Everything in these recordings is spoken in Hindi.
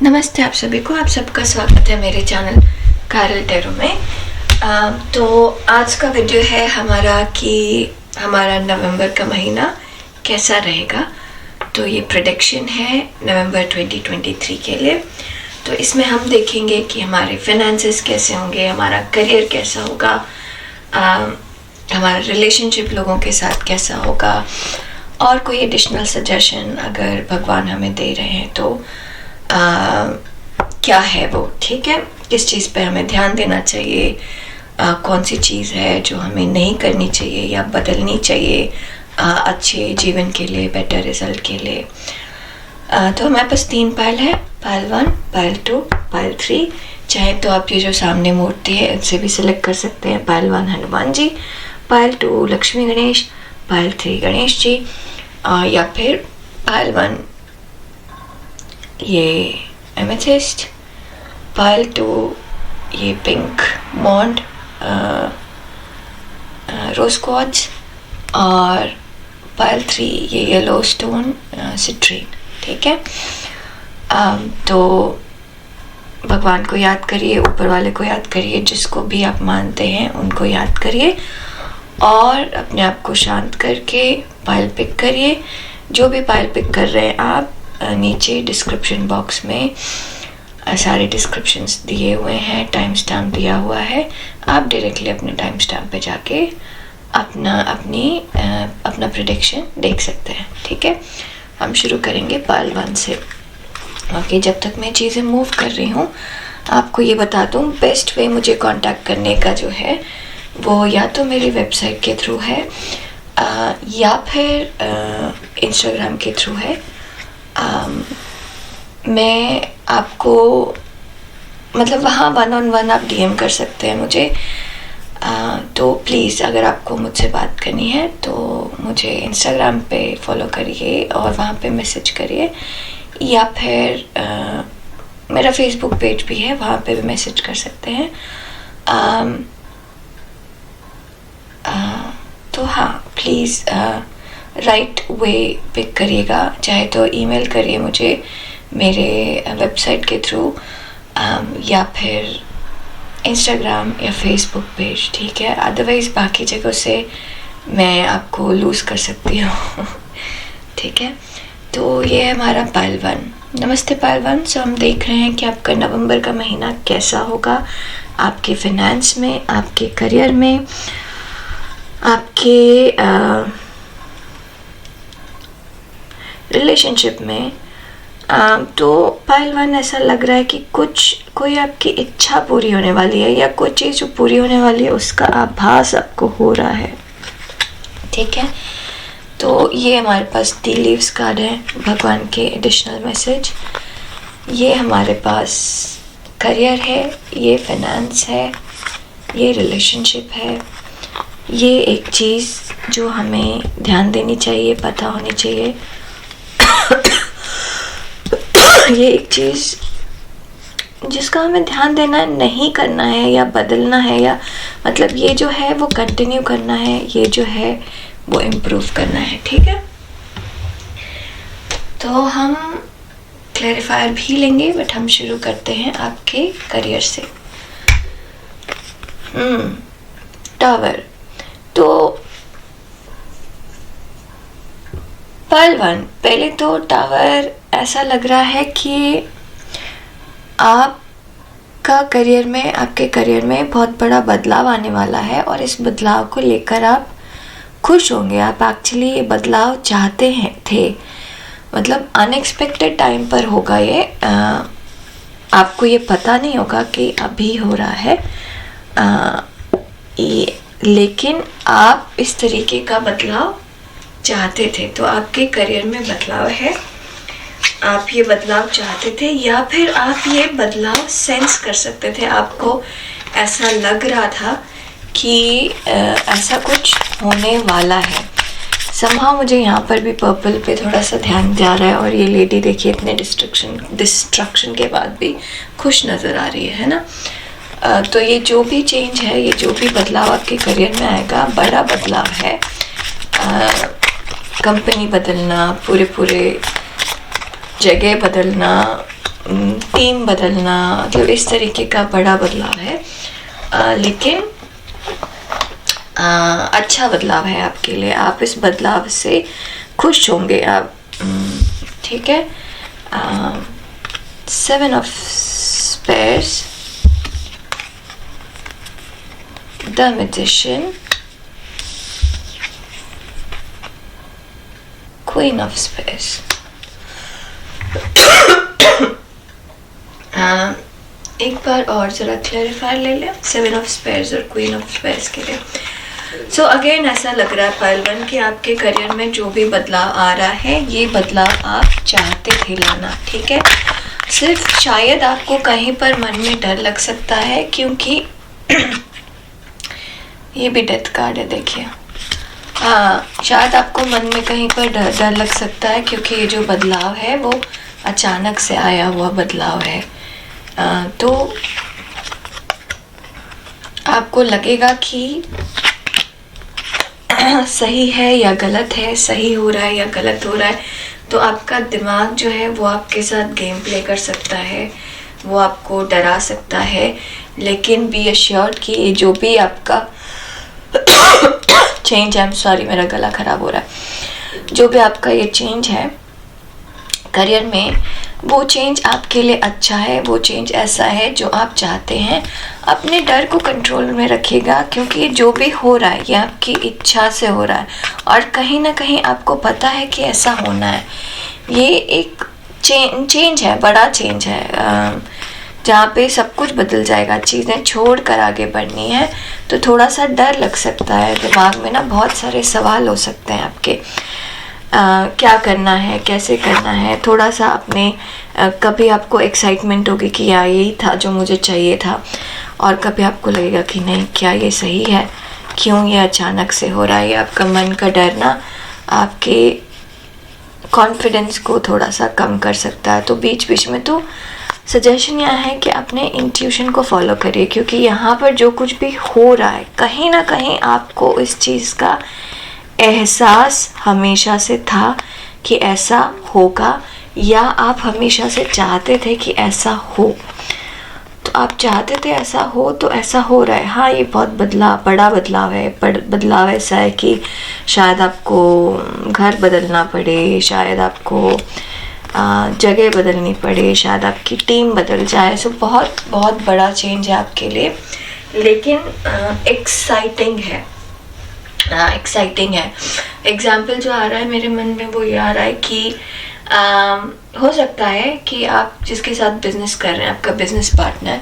नमस्ते आप सभी को, आप सबका स्वागत है मेरे चैनल कारल टेरो में। तो आज का वीडियो है हमारा कि हमारा नवंबर का महीना कैसा रहेगा। तो ये प्रेडिक्शन है नवंबर 2023 के लिए। तो इसमें हम देखेंगे कि हमारे फाइनेंसेस कैसे होंगे, हमारा करियर कैसा होगा, हमारा रिलेशनशिप लोगों के साथ कैसा होगा, और कोई एडिशनल सजेशन अगर भगवान हमें दे रहे हैं तो क्या है वो, ठीक है, किस चीज़ पे हमें ध्यान देना चाहिए, कौन सी चीज़ है जो हमें नहीं करनी चाहिए या बदलनी चाहिए अच्छे जीवन के लिए, बेटर रिजल्ट के लिए। तो हमारे पास 3 पायल है, पायल 1, पायल 2, पायल 3। चाहे तो आप ये जो सामने मूर्ति है इनसे भी सिलेक्ट कर सकते हैं। पायल 1 हनुमान जी, पायल 2 लक्ष्मी गणेश, पायल 3 गणेश जी, या फिर पायल 1 ये एमेथिस्ट, पायल 2 ये पिंक मॉन्ड रोज क्वार्ट्ज, और पायल 3 ये येलो स्टोन सिट्रीन, ठीक है। तो भगवान को याद करिए, ऊपर वाले को याद करिए, जिसको भी आप मानते हैं उनको याद करिए और अपने आप को शांत करके पायल पिक करिए। जो भी पायल पिक कर रहे हैं आप, नीचे डिस्क्रिप्शन बॉक्स में सारे डिस्क्रिप्शंस दिए हुए हैं, टाइम स्टैम्प दिया हुआ है। आप डायरेक्टली अपने टाइम स्टैम्प पे जाके अपना प्रेडिक्शन देख सकते हैं, ठीक है। हम शुरू करेंगे पायल 1 से। ओके, जब तक मैं चीज़ें मूव कर रही हूँ आपको ये बता दूँ, बेस्ट वे मुझे कांटेक्ट करने का जो है वो या तो मेरी वेबसाइट के थ्रू है या फिर इंस्टाग्राम के थ्रू है। मैं आपको मतलब वहाँ 1-on-1 आप डीएम कर सकते हैं मुझे। तो प्लीज़ अगर आपको मुझसे बात करनी है तो मुझे इंस्टाग्राम पे फॉलो करिए और वहाँ पे मैसेज करिए, या फिर मेरा फेसबुक पेज भी है, वहाँ पे भी मैसेज कर सकते हैं। तो हाँ, प्लीज़ राइट वे पिक करिएगा, चाहे तो ईमेल करिए मुझे मेरे वेबसाइट के थ्रू या फिर इंस्टाग्राम या फेसबुक पेज, ठीक है। अदरवाइज़ बाकी जगहों से मैं आपको लूज़ कर सकती हूँ ठीक है। तो ये है हमारा पायल 1। नमस्ते पायल 1। सो हम देख रहे हैं कि आपका नवंबर का महीना कैसा होगा, आपके फाइनेंस में, आपके करियर में, आपके रिलेशनशिप में। तो पायल 1 ऐसा लग रहा है कि कोई आपकी इच्छा पूरी होने वाली है, या कोई चीज़ जो पूरी होने वाली है उसका आभास आपको हो रहा है, ठीक है। तो ये हमारे पास टी लीव्स कार्ड है, भगवान के एडिशनल मैसेज। ये हमारे पास करियर है, ये फाइनेंस है, ये रिलेशनशिप है, ये एक चीज़ जो हमें ध्यान देनी चाहिए, पता होनी चाहिए ये एक चीज़ जिसका हमें ध्यान देना नहीं करना है या बदलना है, या मतलब ये जो है वो कंटिन्यू करना है, ये जो है वो इम्प्रूव करना है, ठीक है। तो हम क्लैरिफायर भी लेंगे, बट हम शुरू करते हैं आपके करियर से। टावर। तो पायल 1, पहले तो टावर ऐसा लग रहा है कि आपका करियर में, आपके करियर में बहुत बड़ा बदलाव आने वाला है, और इस बदलाव को लेकर आप खुश होंगे। आप एक्चुअली ये बदलाव चाहते थे, मतलब अनएक्सपेक्टेड टाइम पर होगा ये। आपको ये पता नहीं होगा कि अभी हो रहा है, लेकिन आप इस तरीके का बदलाव चाहते थे। तो आपके करियर में बदलाव है, आप ये बदलाव चाहते थे, या फिर आप ये बदलाव सेंस कर सकते थे। आपको ऐसा लग रहा था कि ऐसा कुछ होने वाला है। समहाउ मुझे यहाँ पर भी पर्पल पे थोड़ा सा ध्यान जा रहा है, और ये लेडी देखिए इतने डिस्ट्रक्शन के बाद भी खुश नज़र आ रही है ना। तो ये जो भी चेंज है, ये जो भी बदलाव आपके करियर में आएगा, बड़ा बदलाव है। कंपनी बदलना, पूरे जगह बदलना, टीम बदलना, मतलब इस तरीके का बड़ा बदलाव है, लेकिन अच्छा बदलाव है आपके लिए। आप इस बदलाव से खुश होंगे आप, ठीक है। 7 of Spears, The Magician, Queen of Spears। एक बार और ज़रा क्लैरिफायर ले लें 7 of Spears और Queen of Spears के लिए। सो अगेन ऐसा लग रहा है पाइल 1 कि आपके करियर में जो भी बदलाव आ रहा है ये बदलाव आप चाहते थे लाना, ठीक है। सिर्फ शायद आपको कहीं पर मन में डर लग सकता है, क्योंकि ये भी डेथ कार्ड है, देखिए। हाँ, शायद आपको मन में कहीं पर डर लग सकता है, क्योंकि ये जो बदलाव है वो अचानक से आया हुआ बदलाव है। तो आपको लगेगा कि सही है या गलत है, सही हो रहा है या गलत हो रहा है। तो आपका दिमाग जो है वो आपके साथ गेम प्ले कर सकता है, वो आपको डरा सकता है, लेकिन बी अश्योर्ड कि ये जो भी आपका चेंज है, सॉरी मेरा गला ख़राब हो रहा है, जो भी आपका ये चेंज है करियर में, वो चेंज आपके लिए अच्छा है, वो चेंज ऐसा है जो आप चाहते हैं। अपने डर को कंट्रोल में रखिएगा, क्योंकि जो भी हो रहा है ये आपकी इच्छा से हो रहा है, और कहीं ना कहीं आपको पता है कि ऐसा होना है। ये एक चेंज है, बड़ा चेंज है, जहाँ पे सब कुछ बदल जाएगा, चीज़ें छोड़ कर आगे बढ़नी है। तो थोड़ा सा डर लग सकता है दिमाग में ना, बहुत सारे सवाल हो सकते हैं आपके, क्या करना है, कैसे करना है। थोड़ा सा अपने कभी आपको एक्साइटमेंट होगी कि यार यही था जो मुझे चाहिए था, और कभी आपको लगेगा कि नहीं, क्या ये सही है, क्यों ये अचानक से हो रहा है। आपका मन का डर ना आपके कॉन्फिडेंस को थोड़ा सा कम कर सकता है। तो बीच बीच में तो सजेशन यह है कि अपने इंट्यूशन को फॉलो करिए, क्योंकि यहाँ पर जो कुछ भी हो रहा है कहीं ना कहीं आपको इस चीज़ का एहसास हमेशा से था कि ऐसा होगा, या आप हमेशा से चाहते थे कि ऐसा हो। तो आप चाहते थे ऐसा हो, तो ऐसा हो रहा है। हाँ, ये बहुत बड़ा बदलाव है। बदलाव ऐसा है कि शायद आपको घर बदलना पड़े, शायद आपको जगह बदलनी पड़े, शायद आपकी टीम बदल जाए। सो बहुत बहुत बड़ा चेंज है आपके लिए, लेकिन एक्साइटिंग है, एक्साइटिंग है। एग्जाम्पल जो आ रहा है मेरे मन में वो ये आ रहा है कि हो सकता है कि आप जिसके साथ बिजनेस कर रहे हैं, आपका बिजनेस पार्टनर,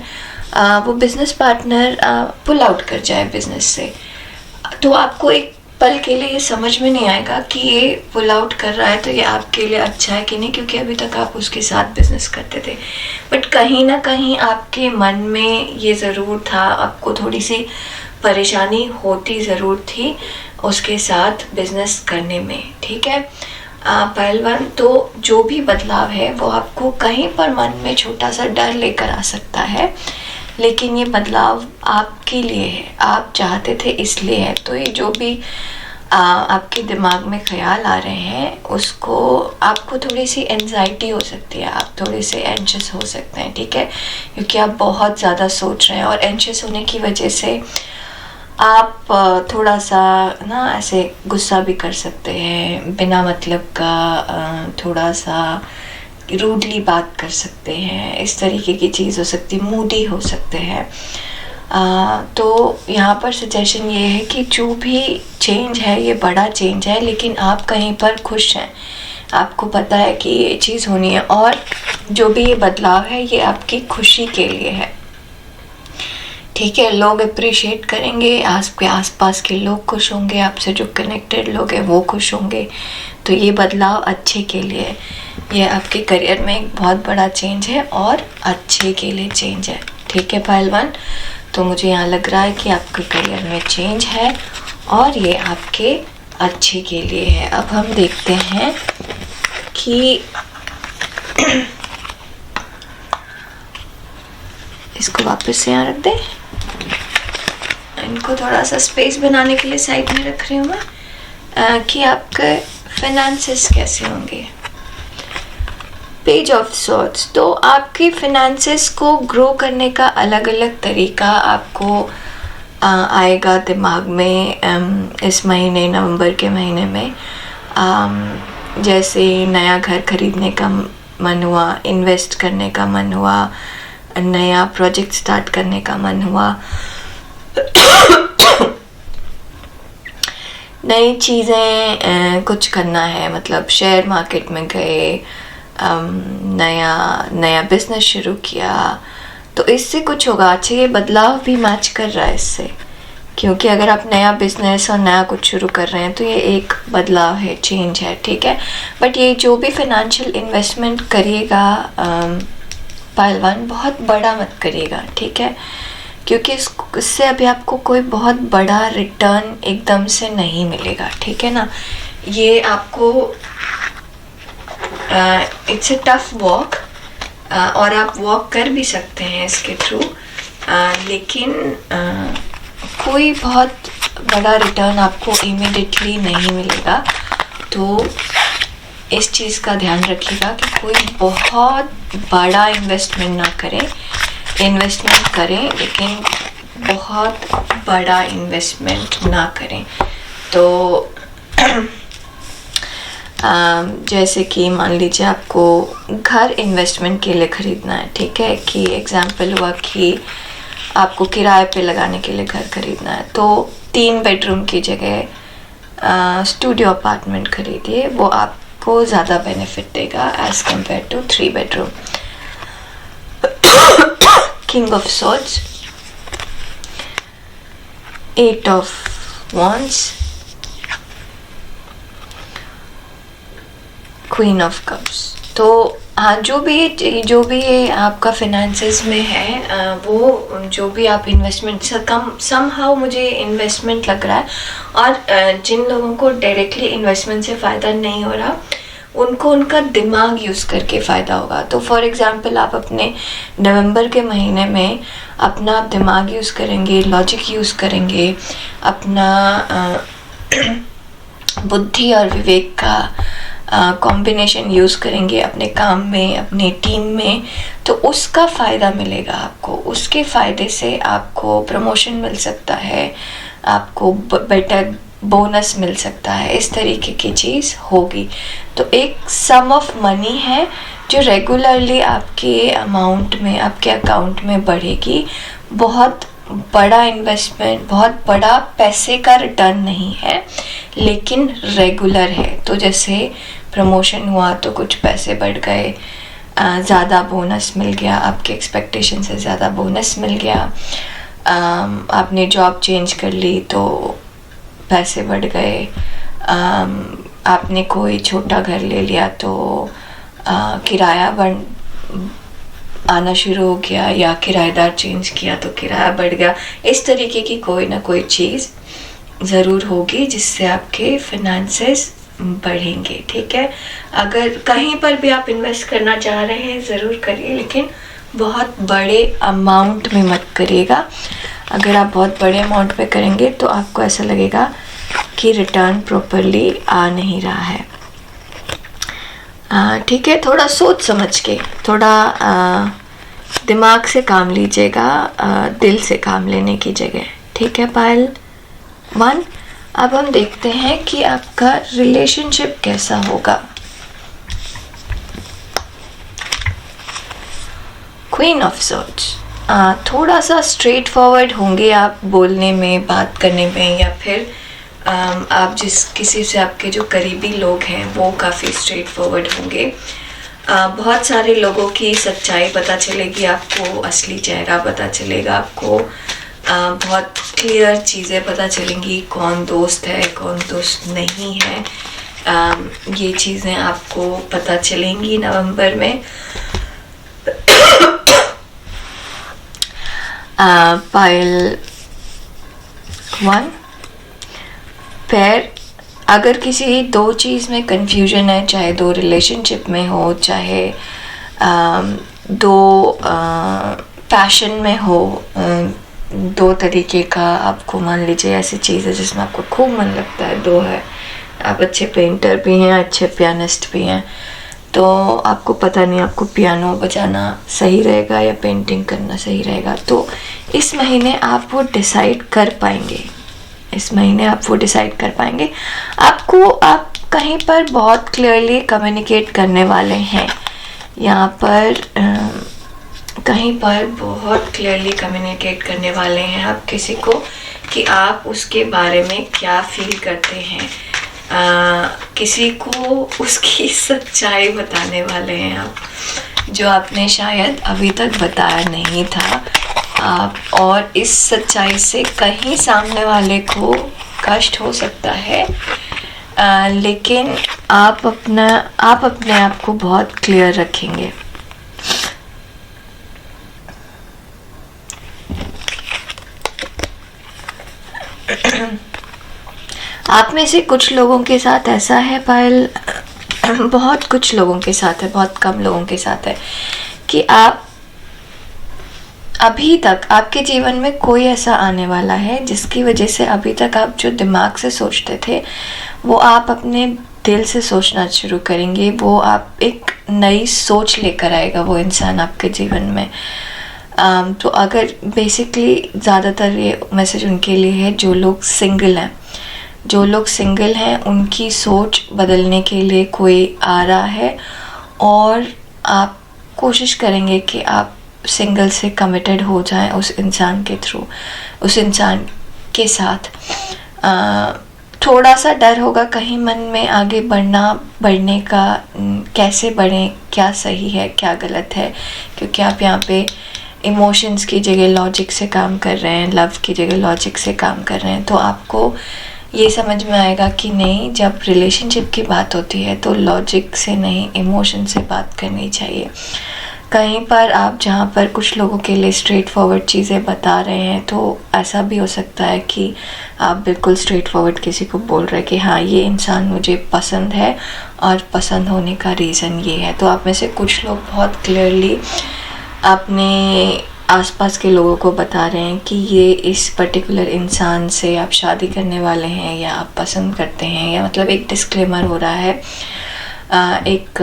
वो बिजनेस पार्टनर पुल आउट कर जाए बिजनेस से। तो आपको एक पल के लिए ये समझ में नहीं आएगा कि ये पुल आउट कर रहा है तो ये आपके लिए अच्छा है कि नहीं, क्योंकि अभी तक आप उसके साथ बिजनेस करते थे। बट कहीं ना कहीं आपके मन में ये ज़रूर था, आपको थोड़ी सी परेशानी होती ज़रूर थी उसके साथ बिजनेस करने में, ठीक है। पहलवान, तो जो भी बदलाव है वो आपको कहीं पर मन में छोटा सा डर लेकर आ सकता है, लेकिन ये बदलाव आपके लिए है, आप चाहते थे इसलिए है। तो ये जो भी आपके दिमाग में ख्याल आ रहे हैं, उसको आपको थोड़ी सी एंजाइटी हो सकती है, आप थोड़े से एंशियस हो सकते हैं, ठीक है, क्योंकि आप बहुत ज़्यादा सोच रहे हैं। और एंशियस होने की वजह से आप थोड़ा सा ना ऐसे गुस्सा भी कर सकते हैं, बिना मतलब का थोड़ा सा रूडली बात कर सकते हैं, इस तरीके की चीज़ हो सकती है, मूडी हो सकते हैं। तो यहाँ पर सजेशन ये है कि जो भी चेंज है ये बड़ा चेंज है, लेकिन आप कहीं पर खुश हैं, आपको पता है कि ये चीज़ होनी है, और जो भी ये बदलाव है ये आपकी खुशी के लिए है, ठीक है। लोग अप्रिशिएट करेंगे, आपके आसपास के लोग खुश होंगे, आपसे जो कनेक्टेड लोग हैं वो खुश होंगे। तो ये बदलाव अच्छे के लिए, ये आपके करियर में एक बहुत बड़ा चेंज है और अच्छे के लिए चेंज है, ठीक है पहलवान। तो मुझे यहाँ लग रहा है कि आपके करियर में चेंज है और ये आपके अच्छे के लिए है। अब हम देखते हैं कि इसको वापस से यहाँ रख दें, इनको थोड़ा सा स्पेस बनाने के लिए साइड में रख रही हूँ मैं, कि आपके फाइनेंसेस कैसे होंगे। पेज ऑफ सॉर्ट्स, तो आपकी फिनेंसेस को ग्रो करने का अलग अलग तरीका आपको आएगा दिमाग में इस महीने, नवंबर के महीने में। जैसे नया घर खरीदने का मन हुआ, इन्वेस्ट करने का मन हुआ, नया प्रोजेक्ट स्टार्ट करने का मन हुआ, नई चीज़ें कुछ करना है, मतलब शेयर मार्केट में गए, नया बिजनेस शुरू किया, तो इससे कुछ होगा। अच्छा, ये बदलाव भी मैच कर रहा है इससे, क्योंकि अगर आप नया बिजनेस और नया कुछ शुरू कर रहे हैं तो ये एक बदलाव है, चेंज है, ठीक है। बट ये जो भी फाइनेंशियल इन्वेस्टमेंट करिएगा पहलवान, बहुत बड़ा मत करिएगा, ठीक है, क्योंकि इससे अभी आपको कोई बहुत बड़ा रिटर्न एकदम से नहीं मिलेगा, ठीक है ना। ये आपको इट्स अ टफ वॉक, और आप वॉक कर भी सकते हैं इसके थ्रू, लेकिन कोई बहुत बड़ा रिटर्न आपको इमीडिएटली नहीं मिलेगा। तो इस चीज़ का ध्यान रखिएगा कि कोई बहुत बड़ा इन्वेस्टमेंट ना करें, इन्वेस्टमेंट करें लेकिन बहुत बड़ा इन्वेस्टमेंट ना करें। तो जैसे कि मान लीजिए आपको घर इन्वेस्टमेंट के लिए ख़रीदना है, ठीक है, कि एग्जांपल हुआ कि आपको किराए पे लगाने के लिए घर खरीदना है, तो 3 बेडरूम की जगह स्टूडियो अपार्टमेंट खरीदिए, वो आपको ज़्यादा बेनिफिट देगा as compare to 3 bedroom. King of swords, 8 of wands, queen of cups. तो हाँ, जो भी ये आपका फिनेंसेस में है, वो जो भी आप इन्वेस्टमेंट समहाउ मुझे इन्वेस्टमेंट लग रहा है, और जिन लोगों को डायरेक्टली इन्वेस्टमेंट से फ़ायदा नहीं हो रहा, उनको उनका दिमाग यूज़ करके फ़ायदा होगा। तो फॉर एग्ज़ाम्पल आप अपने नवंबर के महीने में अपना दिमाग यूज़ करेंगे, लॉजिक यूज़ करेंगे, अपना बुद्धि और विवेक का कॉम्बिनेशन यूज़ करेंगे अपने काम में, अपने टीम में, तो उसका फ़ायदा मिलेगा आपको। उसके फ़ायदे से आपको प्रमोशन मिल सकता है, आपको बेटर बोनस मिल सकता है, इस तरीके की चीज़ होगी। तो एक सम ऑफ मनी है जो रेगुलरली आपके अमाउंट में, आपके अकाउंट में बढ़ेगी। बहुत बड़ा इन्वेस्टमेंट, बहुत बड़ा पैसे का रिटर्न नहीं है, लेकिन रेगुलर है। तो जैसे प्रमोशन हुआ तो कुछ पैसे बढ़ गए, ज़्यादा बोनस मिल गया, आपके एक्सपेक्टेशन से ज़्यादा बोनस मिल गया, आपने जॉब चेंज कर ली तो पैसे बढ़ गए, आपने कोई छोटा घर ले लिया तो किराया आना शुरू हो गया, या किराएदार चेंज किया तो किराया बढ़ गया। इस तरीके की कोई ना कोई चीज़ ज़रूर होगी जिससे आपके फिनेंसेस बढ़ेंगे, ठीक है। अगर कहीं पर भी आप इन्वेस्ट करना चाह रहे हैं ज़रूर करिए, लेकिन बहुत बड़े अमाउंट में मत करिएगा। अगर आप बहुत बड़े अमाउंट पे करेंगे तो आपको ऐसा लगेगा कि रिटर्न प्रॉपरली आ नहीं रहा है, ठीक है। थोड़ा सोच समझ के, थोड़ा दिमाग से काम लीजिएगा, दिल से काम लेने की जगह, ठीक है। पायल 1, अब हम देखते हैं कि आपका रिलेशनशिप कैसा होगा। क्वीन ऑफ सॉर्ड्स, थोड़ा सा स्ट्रेट फॉरवर्ड होंगे आप बोलने में, बात करने में, या फिर आप किसी से आपके जो करीबी लोग हैं वो काफ़ी स्ट्रेट फॉरवर्ड होंगे। बहुत सारे लोगों की सच्चाई पता चलेगी आपको, असली चेहरा पता चलेगा आपको, बहुत क्लियर चीज़ें पता चलेंगी, कौन दोस्त है कौन दोस्त नहीं है, ये चीज़ें आपको पता चलेंगी नवंबर में। पायल 1, फिर अगर किसी 2 चीज़ में कंफ्यूजन है, चाहे 2 रिलेशनशिप में हो, चाहे 2 पैशन में हो, 2 तरीके का आपको, मान लीजिए ऐसी चीज़ है जिसमें आपको खूब मन लगता है, 2 है, आप अच्छे पेंटर भी हैं, अच्छे पियानिस्ट भी हैं, तो आपको पता नहीं आपको पियानो बजाना सही रहेगा या पेंटिंग करना सही रहेगा। तो इस महीने आप वो डिसाइड कर पाएंगे, इस महीने आप वो डिसाइड कर पाएंगे। आप कहीं पर बहुत क्लियरली कम्युनिकेट करने वाले हैं, यहाँ पर कहीं पर बहुत क्लियरली कम्युनिकेट करने वाले हैं आप किसी को कि आप उसके बारे में क्या फील करते हैं। किसी को उसकी सच्चाई बताने वाले हैं आप, जो आपने शायद अभी तक बताया नहीं था आप, और इस सच्चाई से कहीं सामने वाले को कष्ट हो सकता है, लेकिन आप अपने आप को बहुत क्लियर रखेंगे। आप में से कुछ लोगों के साथ ऐसा है पायल, बहुत कुछ लोगों के साथ है, बहुत कम लोगों के साथ है कि आप अभी तक आपके जीवन में कोई ऐसा आने वाला है जिसकी वजह से अभी तक आप जो दिमाग से सोचते थे वो आप अपने दिल से सोचना शुरू करेंगे। वो आप एक नई सोच लेकर आएगा वो इंसान आपके जीवन में। तो अगर बेसिकली ज़्यादातर ये मैसेज उनके लिए है जो लोग सिंगल हैं, जो लोग सिंगल हैं उनकी सोच बदलने के लिए कोई आ रहा है, और आप कोशिश करेंगे कि आप सिंगल से कमिटेड हो जाएं उस इंसान के थ्रू, उस इंसान के साथ। थोड़ा सा डर होगा कहीं मन में आगे बढ़ने का, कैसे बढ़ें, क्या सही है क्या गलत है, क्योंकि आप यहाँ पे इमोशंस की जगह लॉजिक से काम कर रहे हैं, लव की जगह लॉजिक से काम कर रहे हैं। तो आपको ये समझ में आएगा कि नहीं, जब रिलेशनशिप की बात होती है तो लॉजिक से नहीं इमोशन से बात करनी चाहिए। कहीं पर आप जहाँ पर कुछ लोगों के लिए स्ट्रेट फॉरवर्ड चीज़ें बता रहे हैं तो ऐसा भी हो सकता है कि आप बिल्कुल स्ट्रेट फॉरवर्ड किसी को बोल रहे हैं कि हाँ ये इंसान मुझे पसंद है और पसंद होने का रीज़न ये है। तो आप में से कुछ लोग बहुत क्लियरली अपने आसपास के लोगों को बता रहे हैं कि ये इस पर्टिकुलर इंसान से आप शादी करने वाले हैं या आप पसंद करते हैं, या मतलब एक डिस्क्लेमर हो रहा है, एक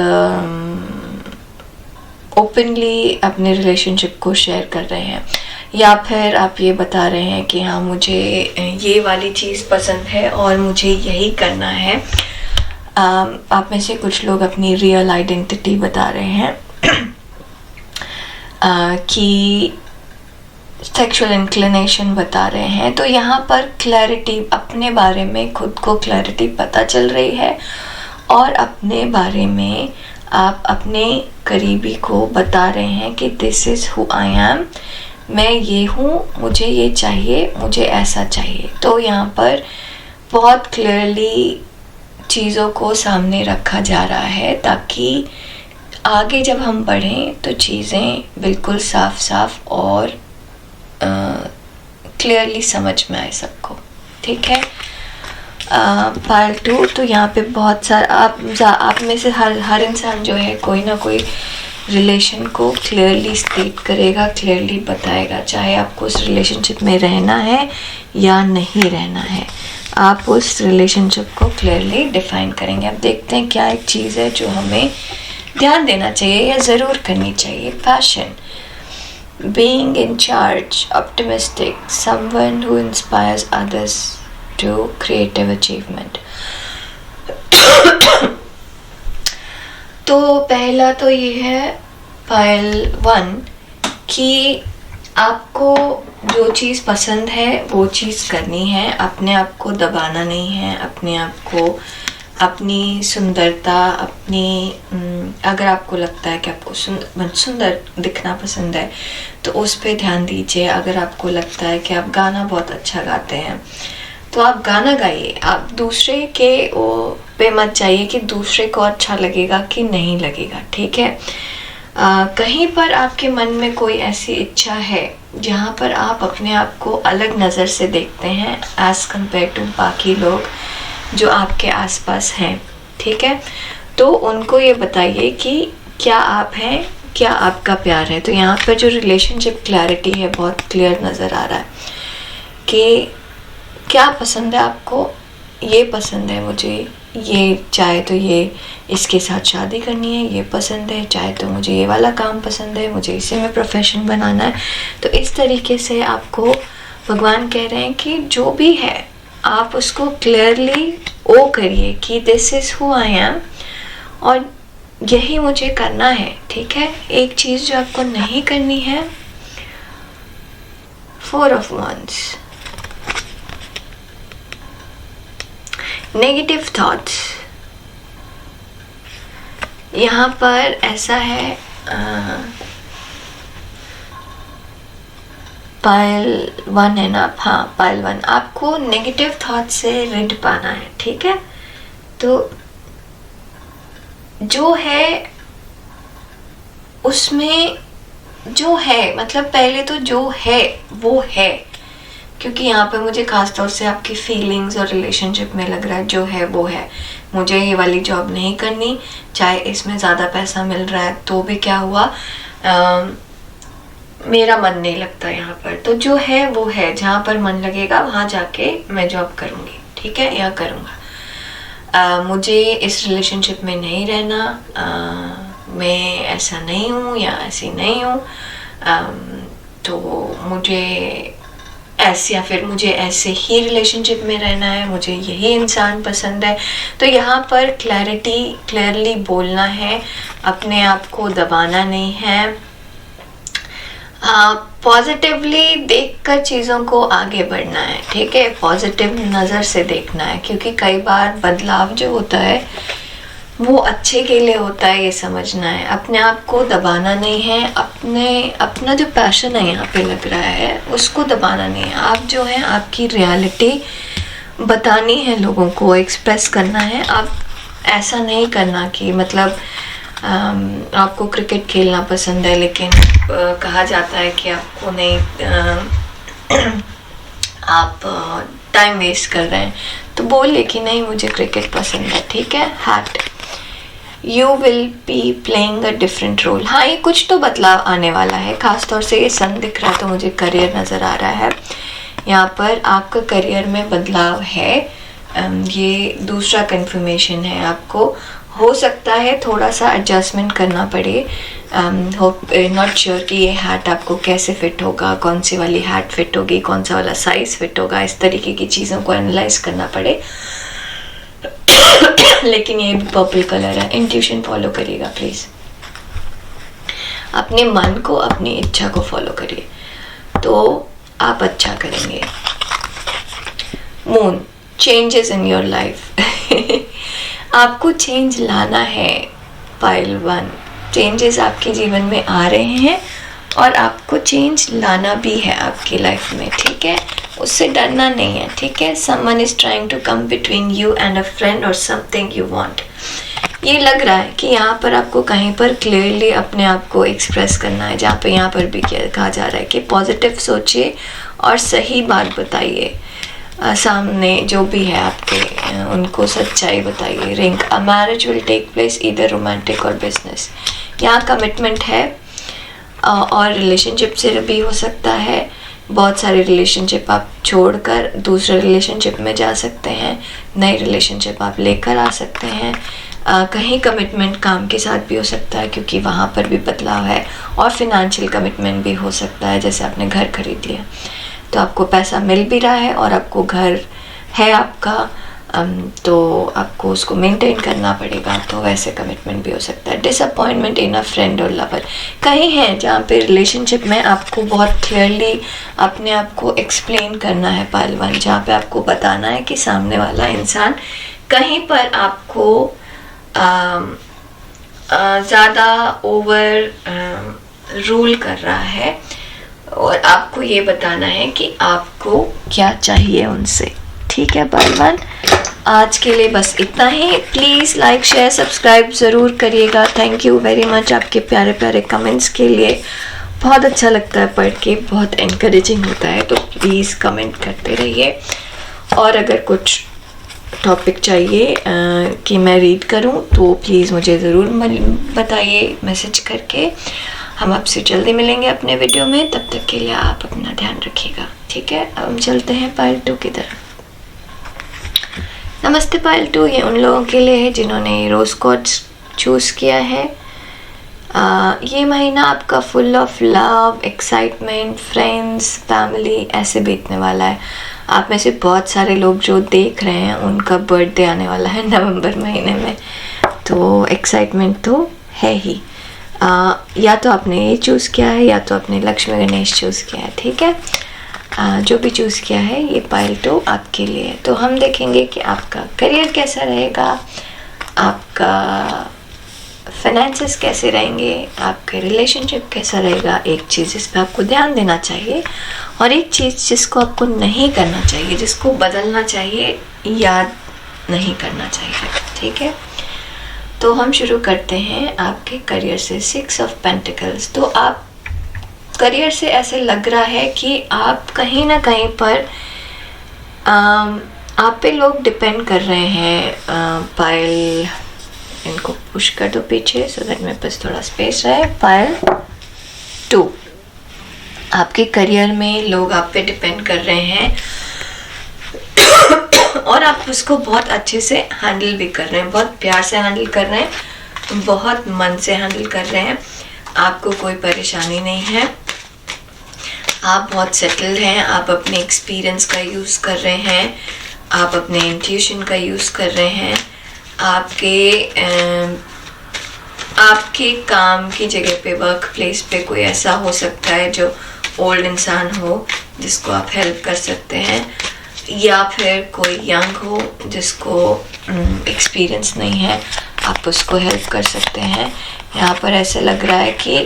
ओपनली अपने रिलेशनशिप को शेयर कर रहे हैं, या फिर आप ये बता रहे हैं कि हाँ मुझे ये वाली चीज़ पसंद है और मुझे यही करना है। आप में से कुछ लोग अपनी रियल आइडेंटिटी बता रहे हैं कि सेक्सुअल इंक्लिनेशन बता रहे हैं। तो यहाँ पर क्लैरिटी, अपने बारे में खुद को क्लैरिटी पता चल रही है, और अपने बारे में आप अपने करीबी को बता रहे हैं कि this is who I am, मैं ये हूँ, मुझे ये चाहिए, मुझे ऐसा चाहिए। तो यहाँ पर बहुत क्लियरली चीज़ों को सामने रखा जा रहा है ताकि आगे जब हम बढ़ें तो चीज़ें बिल्कुल साफ साफ और क्लियरली समझ में आए सबको। ठीक है। पार्ट 2, तो यहाँ पे बहुत सारा आप में से हर इंसान जो है कोई ना कोई रिलेशन को क्लियरली स्टेट करेगा, क्लियरली बताएगा, चाहे आपको उस रिलेशनशिप में रहना है या नहीं रहना है, आप उस रिलेशनशिप को क्लियरली डिफाइन करेंगे। अब देखते हैं क्या एक चीज़ है जो हमें ध्यान देना चाहिए या ज़रूर करनी चाहिए। Passion, being in charge, optimistic, someone who inspires others to creative achievement। तो पहला तो ये है पायल 1 कि आपको जो चीज़ पसंद है वो चीज़ करनी है, अपने आप को दबाना नहीं है, अपने आप को, अपनी सुंदरता, अगर आपको लगता है कि आपको सुंदर दिखना पसंद है तो उस पे ध्यान दीजिए। अगर आपको लगता है कि आप गाना बहुत अच्छा गाते हैं तो आप गाना गाइए, आप दूसरे के पे मत जाइए कि दूसरे को अच्छा लगेगा कि नहीं लगेगा। ठीक है। कहीं पर आपके मन में कोई ऐसी इच्छा है जहाँ पर आप अपने आप को अलग नज़र से देखते हैं एज़ कम्पेयर टू बाकी लोग जो आपके आसपास हैं। ठीक है। तो उनको ये बताइए कि क्या आप हैं, क्या आपका प्यार है। तो यहाँ पर जो रिलेशनशिप क्लैरिटी है बहुत क्लियर नज़र आ रहा है कि क्या पसंद है आपको, ये पसंद है मुझे, ये चाहे तो ये इसके साथ शादी करनी है, ये पसंद है, चाहे तो मुझे ये वाला काम पसंद है, मुझे इसे में प्रोफेशन बनाना है। तो इस तरीके से आपको भगवान कह रहे हैं कि जो भी है आप उसको क्लियरली ओ करिए कि this is who I am और यही मुझे करना है। ठीक है, एक चीज़ जो आपको नहीं करनी है, 4 of Wands, नेगेटिव थॉट्स। यहाँ पर ऐसा है, पाइल 1 है ना, हाँ पाइल 1, आपको नेगेटिव थॉट से रिड पाना है। ठीक है, तो जो है उसमें जो है, मतलब पहले तो जो है वो है, क्योंकि यहाँ पे मुझे खास तौर से आपकी फीलिंग्स और रिलेशनशिप में लग रहा है जो है वो है। मुझे ये वाली जॉब नहीं करनी, चाहे इसमें ज़्यादा पैसा मिल रहा है तो भी क्या हुआ, मेरा मन नहीं लगता यहाँ पर। तो जो है वो है, जहाँ पर मन लगेगा वहाँ जाके मैं जॉब करूँगी। ठीक है, या करूँगा। मुझे इस रिलेशनशिप में नहीं रहना, मैं ऐसा नहीं हूँ या ऐसी नहीं हूँ, तो मुझे ऐसे या फिर मुझे ऐसे ही रिलेशनशिप में रहना है, मुझे यही इंसान पसंद है। तो यहाँ पर क्लियरली बोलना है, अपने आप को दबाना नहीं है, पॉजिटिवली देखकर चीज़ों को आगे बढ़ना है। ठीक है, पॉजिटिव नज़र से देखना है, क्योंकि कई बार बदलाव जो होता है वो अच्छे के लिए होता है, ये समझना है। अपने आप को दबाना नहीं है, अपना जो पैशन है यहाँ पे लग रहा है उसको दबाना नहीं है। आप जो है आपकी रियलिटी बतानी है, लोगों को एक्सप्रेस करना है। आप ऐसा नहीं करना कि मतलब आपको क्रिकेट खेलना पसंद है लेकिन कहा जाता है कि आपको नहीं, आप टाइम वेस्ट कर रहे हैं, तो बोलिए कि नहीं मुझे क्रिकेट पसंद है। ठीक है, heart, you will be playing a different role. हाँ, ये कुछ तो बदलाव आने वाला है, खासतौर से ये सन दिख रहा है तो मुझे करियर नज़र आ रहा है। यहाँ पर आपका करियर में बदलाव है, ये दूसरा कन्फर्मेशन है। आपको हो सकता है थोड़ा सा एडजस्टमेंट करना पड़े, नॉट श्योर कि ये हैट आपको कैसे फिट होगा, कौन सी वाली हैट फिट होगी, कौन सा वाला साइज़ फिट होगा, इस तरीके की चीज़ों को एनालाइज करना पड़े। लेकिन ये भी पर्पल कलर है, इंट्यूशन फॉलो करिएगा प्लीज़, अपने मन को, अपनी इच्छा को फॉलो करिए तो आप अच्छा करेंगे। Moon, changes in your life. आपको चेंज लाना है, पाइल 1, चेंजेस आपके जीवन में आ रहे हैं और आपको चेंज लाना भी है आपकी लाइफ में। ठीक है, उससे डरना नहीं है। ठीक है, someone is trying to come between you and a friend और समथिंग यू वांट। ये लग रहा है कि यहाँ पर आपको कहीं पर क्लियरली अपने आप को एक्सप्रेस करना है, जहाँ पे यहाँ पर भी कहा जा रहा है कि पॉजिटिव सोचिए और सही बात बताइए, सामने जो भी है आपके उनको सच्चाई बताइए। Ring, a marriage will take place either romantic और बिजनेस। यहाँ कमिटमेंट है और रिलेशनशिप से भी हो सकता है। बहुत सारे रिलेशनशिप आप छोड़कर दूसरे रिलेशनशिप में जा सकते हैं, नई रिलेशनशिप आप लेकर आ सकते हैं। कहीं कमिटमेंट काम के साथ भी हो सकता है क्योंकि वहाँ पर भी बदलाव है, और फिनेंशियल कमिटमेंट भी हो सकता है, जैसे आपने घर खरीद लिया तो आपको पैसा मिल भी रहा है और आपको घर है आपका, तो आपको उसको मेंटेन करना पड़ेगा, तो वैसे कमिटमेंट भी हो सकता है। डिसअपॉइंटमेंट इन अ फ्रेंड और लवर, कहीं है जहाँ पे रिलेशनशिप में आपको बहुत क्लियरली अपने आप को एक्सप्लेन करना है पाइल 1, जहाँ पे आपको बताना है कि सामने वाला इंसान कहीं पर आपको ज़्यादा ओवर रूल कर रहा है और आपको ये बताना है कि आपको क्या चाहिए उनसे। ठीक है पाइल 1, आज के लिए बस इतना ही। प्लीज़ लाइक शेयर सब्सक्राइब ज़रूर करिएगा। थैंक यू वेरी मच आपके प्यारे प्यारे कमेंट्स के लिए, बहुत अच्छा लगता है पढ़ के, बहुत एनकरेजिंग होता है, तो प्लीज़ कमेंट करते रहिए। और अगर कुछ टॉपिक चाहिए कि मैं रीड करूं तो प्लीज़ मुझे ज़रूर बताइए मैसेज करके। हम आपसे जल्दी मिलेंगे अपने वीडियो में, तब तक के लिए आप अपना ध्यान रखिएगा। ठीक है, अब हम चलते हैं पार्ट 2 की तरफ। नमस्ते पायल 2 ये उन लोगों के लिए है जिन्होंने रोज क्वार्ट्ज चूज़ किया है। ये महीना आपका full of love, excitement, friends, family ऐसे बीतने वाला है। आप में से बहुत सारे लोग जो देख रहे हैं उनका बर्थडे आने वाला है नवंबर महीने में, तो एक्साइटमेंट तो है ही। या तो आपने ये चूज़ किया है या तो आपने लक्ष्मी गणेश चूज़ किया है, ठीक है। जो भी चूज़ किया है ये पायल 2 आपके लिए। तो हम देखेंगे कि आपका करियर कैसा रहेगा, आपका फाइनेंसेस कैसे रहेंगे, आपका रिलेशनशिप कैसा रहेगा। एक चीज़ जिस पर आपको ध्यान देना चाहिए और एक चीज़ जिसको आपको नहीं करना चाहिए, जिसको बदलना चाहिए, याद नहीं करना चाहिए, ठीक है। तो हम शुरू करते हैं आपके करियर से। 6 ऑफ पेंटिकल्स। तो आप करियर से ऐसे लग रहा है कि आप कहीं ना कहीं पर आप पे लोग डिपेंड कर रहे हैं। पायल इनको पुश कर दो पीछे सो दैट मेरे पास थोड़ा स्पेस रहे। पायल 2 आपके करियर में लोग आप पे डिपेंड कर रहे हैं और आप उसको बहुत अच्छे से हैंडल भी कर रहे हैं, बहुत प्यार से हैंडल कर रहे हैं, बहुत मन से हैंडल कर रहे हैं। आपको कोई परेशानी नहीं है, आप बहुत सेटल्ड हैं, आप अपने एक्सपीरियंस का यूज़ कर रहे हैं, आप अपने इंट्यूशन का यूज़ कर रहे हैं। आपके काम की जगह पे, वर्क प्लेस पे कोई ऐसा हो सकता है जो ओल्ड इंसान हो जिसको आप हेल्प कर सकते हैं, या फिर कोई यंग हो जिसको एक्सपीरियंस नहीं है, आप उसको हेल्प कर सकते हैं। यहाँ पर ऐसे लग रहा है कि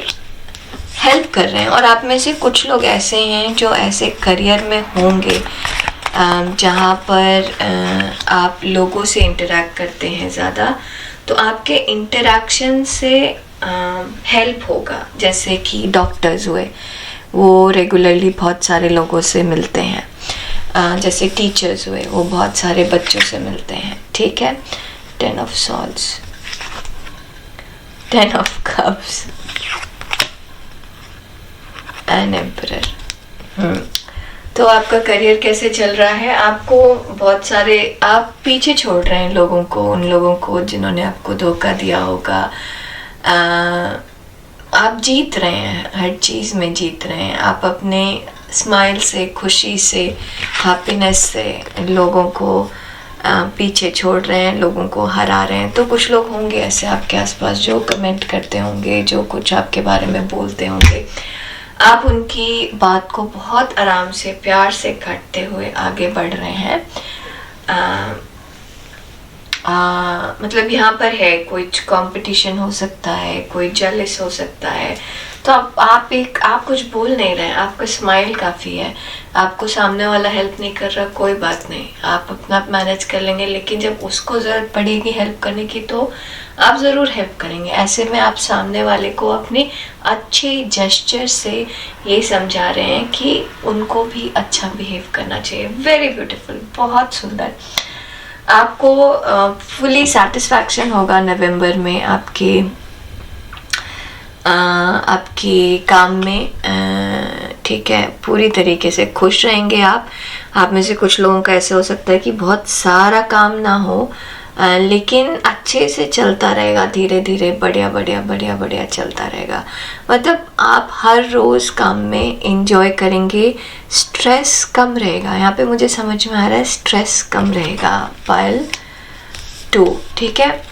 हेल्प कर रहे हैं। और आप में से कुछ लोग ऐसे हैं जो ऐसे करियर में होंगे जहाँ पर आप लोगों से इंटरेक्ट करते हैं ज़्यादा, तो आपके इंटरेक्शन से हेल्प होगा। जैसे कि डॉक्टर्स हुए, वो रेगुलरली बहुत सारे लोगों से मिलते हैं। जैसे टीचर्स हुए, वो बहुत सारे बच्चों से मिलते हैं, ठीक है। 10 of swords, 10 of cups and emperor. तो आपका करियर कैसे चल रहा है? आपको बहुत सारे, आप पीछे छोड़ रहे हैं लोगों को, उन लोगों को जिन्होंने आपको धोखा दिया होगा। आप जीत रहे हैं, हर चीज़ में जीत रहे हैं। आप अपने स्माइल से, खुशी से, हैप्पीनेस से लोगों को पीछे छोड़ रहे हैं, लोगों को हरा रहे हैं। तो कुछ लोग होंगे ऐसे आपके आसपास जो कमेंट करते होंगे, जो कुछ आपके बारे में बोलते होंगे। आप उनकी बात को बहुत आराम से, प्यार से काटते हुए आगे बढ़ रहे हैं। मतलब यहाँ पर है कोई कंपटीशन हो सकता है, कोई जेलस हो सकता है। तो आप कुछ बोल नहीं रहे हैं, आपका स्माइल काफ़ी है। आपको सामने वाला हेल्प नहीं कर रहा, कोई बात नहीं, आप अपना आप मैनेज कर लेंगे। लेकिन जब उसको ज़रूरत पड़ेगी हेल्प करने की तो आप ज़रूर हेल्प करेंगे। ऐसे में आप सामने वाले को अपने अच्छे जेस्चर से ये समझा रहे हैं कि उनको भी अच्छा बिहेव करना चाहिए। वेरी ब्यूटीफुल, बहुत सुंदर। आपको फुली सेटिस्फैक्शन होगा नवंबर में आपके काम में, ठीक है। पूरी तरीके से खुश रहेंगे आप में से कुछ लोगों का ऐसे हो सकता है कि बहुत सारा काम ना हो, लेकिन अच्छे से चलता रहेगा, धीरे धीरे बढ़िया चलता रहेगा। मतलब आप हर रोज़ काम में इंजॉय करेंगे, स्ट्रेस कम रहेगा। यहाँ पे मुझे समझ में आ रहा है स्ट्रेस कम रहेगा। पायल 2, ठीक है।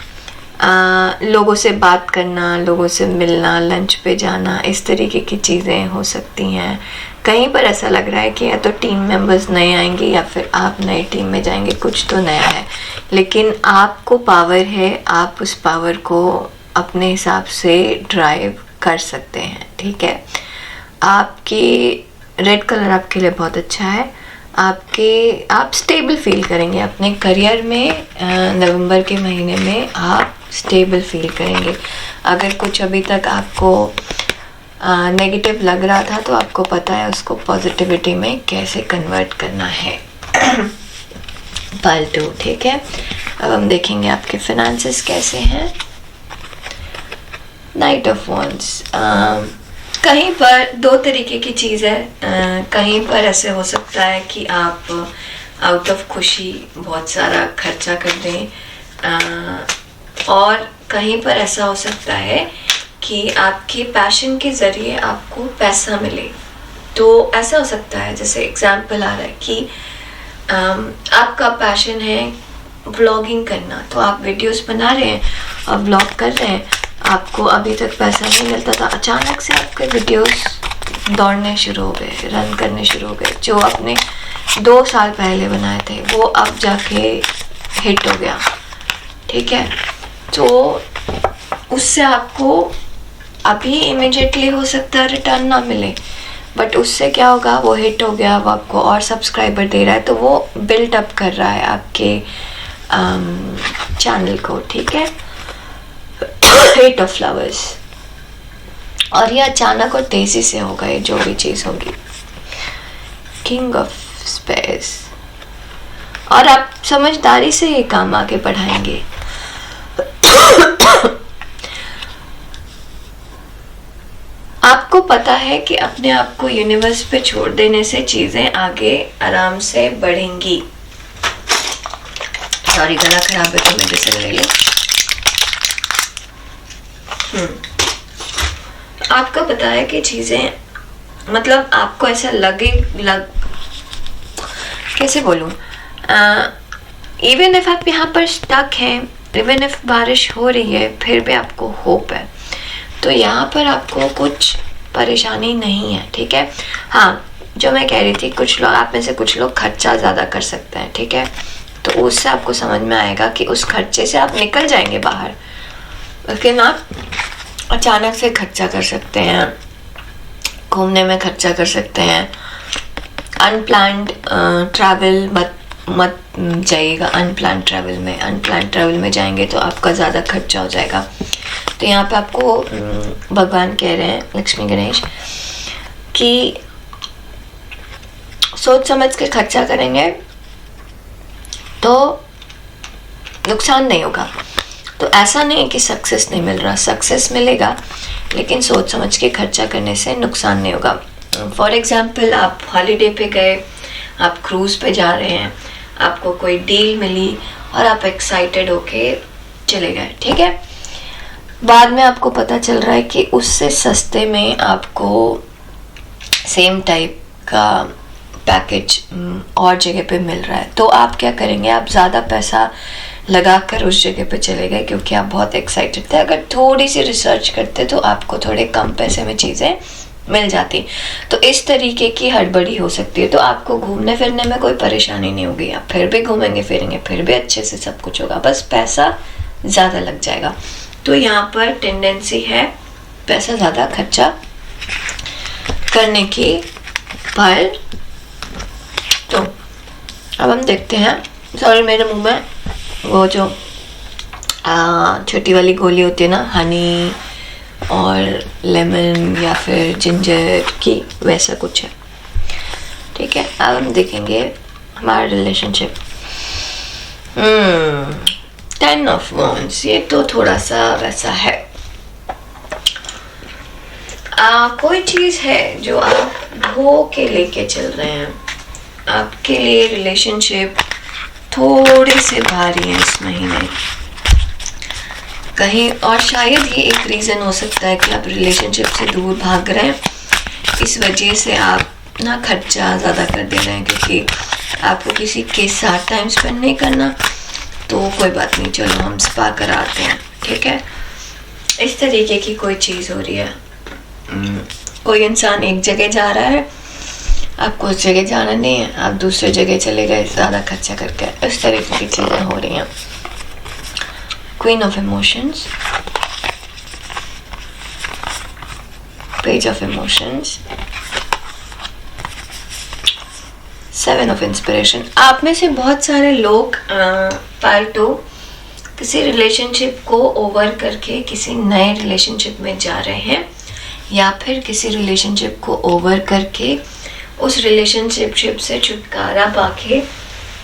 लोगों से बात करना, लोगों से मिलना, लंच पे जाना, इस तरीके की चीज़ें हो सकती हैं। कहीं पर ऐसा लग रहा है कि या तो टीम मेंबर्स नए आएंगे या फिर आप नई टीम में जाएंगे, कुछ तो नया है। लेकिन आपको पावर है, आप उस पावर को अपने हिसाब से ड्राइव कर सकते हैं, ठीक है। आपकी रेड कलर आपके लिए बहुत अच्छा है। आप स्टेबल फील करेंगे अपने करियर में। नवंबर के महीने में आप स्टेबल फील करेंगे। अगर कुछ अभी तक आपको नेगेटिव लग रहा था तो आपको पता है उसको पॉजिटिविटी में कैसे कन्वर्ट करना है। पायल 2, ठीक है। अब हम देखेंगे आपके फाइनेंसेस कैसे हैं। Night of wands. कहीं पर दो तरीके की चीज़ है। कहीं पर ऐसे हो सकता है कि आप आउट ऑफ खुशी बहुत सारा खर्चा कर दें। और कहीं पर ऐसा हो सकता है कि आपके पैशन के ज़रिए आपको पैसा मिले। तो ऐसा हो सकता है, जैसे एग्जाम्पल आ रहा है कि आपका पैशन है ब्लॉगिंग करना, तो आप वीडियोस बना रहे हैं और ब्लॉग कर रहे हैं, आपको अभी तक पैसा नहीं मिलता था, अचानक से आपके वीडियोस दौड़ने शुरू हो गए, रन करने शुरू हो गए। जो आपने 2 साल पहले बनाए थे वो अब जाके हिट हो गया, ठीक है। तो उससे आपको अभी इमिडिएटली हो सकता है रिटर्न ना मिले, बट उससे क्या होगा, वो हिट हो गया, वो आपको और सब्सक्राइबर दे रहा है, तो वो बिल्ट अप कर रहा है आपके चैनल को, ठीक है। 8 ऑफ फ्लावर्स, और ये अचानक और तेजी से होगा, ये जो भी चीज़ होगी। किंग ऑफ स्पेस, और आप समझदारी से ये काम आगे बढ़ाएंगे। आपको पता है कि अपने आप को यूनिवर्स पे छोड़ देने से चीजें आगे आराम से बढ़ेंगी। सॉरी, गला खराब है तो मेडिसिन ले लो। आपको पता है कि चीजें, मतलब आपको ऐसा कैसे बोलूं, इवन इफ आप यहाँ पर स्टक हैं, इवन इफ बारिश हो रही है, फिर भी आपको होप है, तो यहाँ पर आपको कुछ परेशानी नहीं है, ठीक है। हाँ, जो मैं कह रही थी, कुछ लोग, आप में से कुछ लोग खर्चा ज़्यादा कर सकते हैं, ठीक है, तो उससे आपको समझ में आएगा कि उस खर्चे से आप निकल जाएंगे बाहर, लेकिन आप अचानक से खर्चा कर सकते हैं, घूमने में खर्चा कर सकते हैं, अनप्लान्ड ट्रैवल मत जाइएगा। अनप्लान्ड ट्रैवल में जाएंगे तो आपका ज़्यादा खर्चा हो जाएगा। तो यहाँ पे आपको भगवान कह रहे हैं, लक्ष्मी गणेश, कि सोच समझ के खर्चा करेंगे तो नुकसान नहीं होगा। तो ऐसा नहीं है कि सक्सेस नहीं मिल रहा, सक्सेस मिलेगा, लेकिन सोच समझ के खर्चा करने से नुकसान नहीं होगा। फॉर एग्जाम्पल, आप हॉलीडे पे गए, आप क्रूज़ पे जा रहे हैं, आपको कोई डील मिली और आप एक्साइटेड होके चले गए, ठीक है। बाद में आपको पता चल रहा है कि उससे सस्ते में आपको सेम टाइप का पैकेज और जगह पे मिल रहा है, तो आप क्या करेंगे, आप ज़्यादा पैसा लगाकर उस जगह पे चले गए क्योंकि आप बहुत एक्साइटेड थे। अगर थोड़ी सी रिसर्च करते तो आपको थोड़े कम पैसे में चीज़ें मिल जाती। तो इस तरीके की हड़बड़ी हो सकती है, तो आपको घूमने फिरने में कोई परेशानी नहीं होगी, आप फिर भी घूमेंगे फिरेंगे, फिर भी अच्छे से सब कुछ होगा, बस पैसा ज़्यादा लग जाएगा। तो यहाँ पर टेंडेंसी है पैसा ज़्यादा खर्चा करने की। पर तो अब हम देखते हैं, सॉरी मेरे मुंह में वो जो छोटी वाली गोली होती है ना, हनी और लेमन या फिर जिंजर की, वैसा कुछ है, ठीक है। अब हम देखेंगे हमारा रिलेशनशिप। 10 ऑफ वॉन्ड्स, ये तो थोड़ा सा वैसा है, कोई चीज़ है जो आप ढो के लेके चल रहे हैं, आपके लिए रिलेशनशिप थोड़े से भारी है इस महीने कहीं, और शायद ये एक रीज़न हो सकता है कि आप रिलेशनशिप से दूर भाग रहे हैं, इस वजह से आप ना खर्चा ज़्यादा कर दे रहे हैं, क्योंकि आपको किसी के साथ टाइम स्पेंड नहीं करना, तो कोई बात नहीं, चलो हम स्पा कराते हैं, ठीक है। इस तरीके की कोई चीज़ हो रही है। कोई इंसान एक जगह जा रहा है, आपको उस जगह जाना नहीं है, आप दूसरे जगह चले गए ज़्यादा खर्चा करके, इस तरीके की चीज़ें हो रही हैं। Queen of emotions, page of emotions, 7 of inspiration. आप में से बहुत सारे लोग पार्ट 2 किसी रिलेशनशिप को ओवर करके किसी नए रिलेशनशिप में जा रहे हैं, या फिर किसी रिलेशनशिप को ओवर करके उस रिलेशनशिप से छुटकारा पाके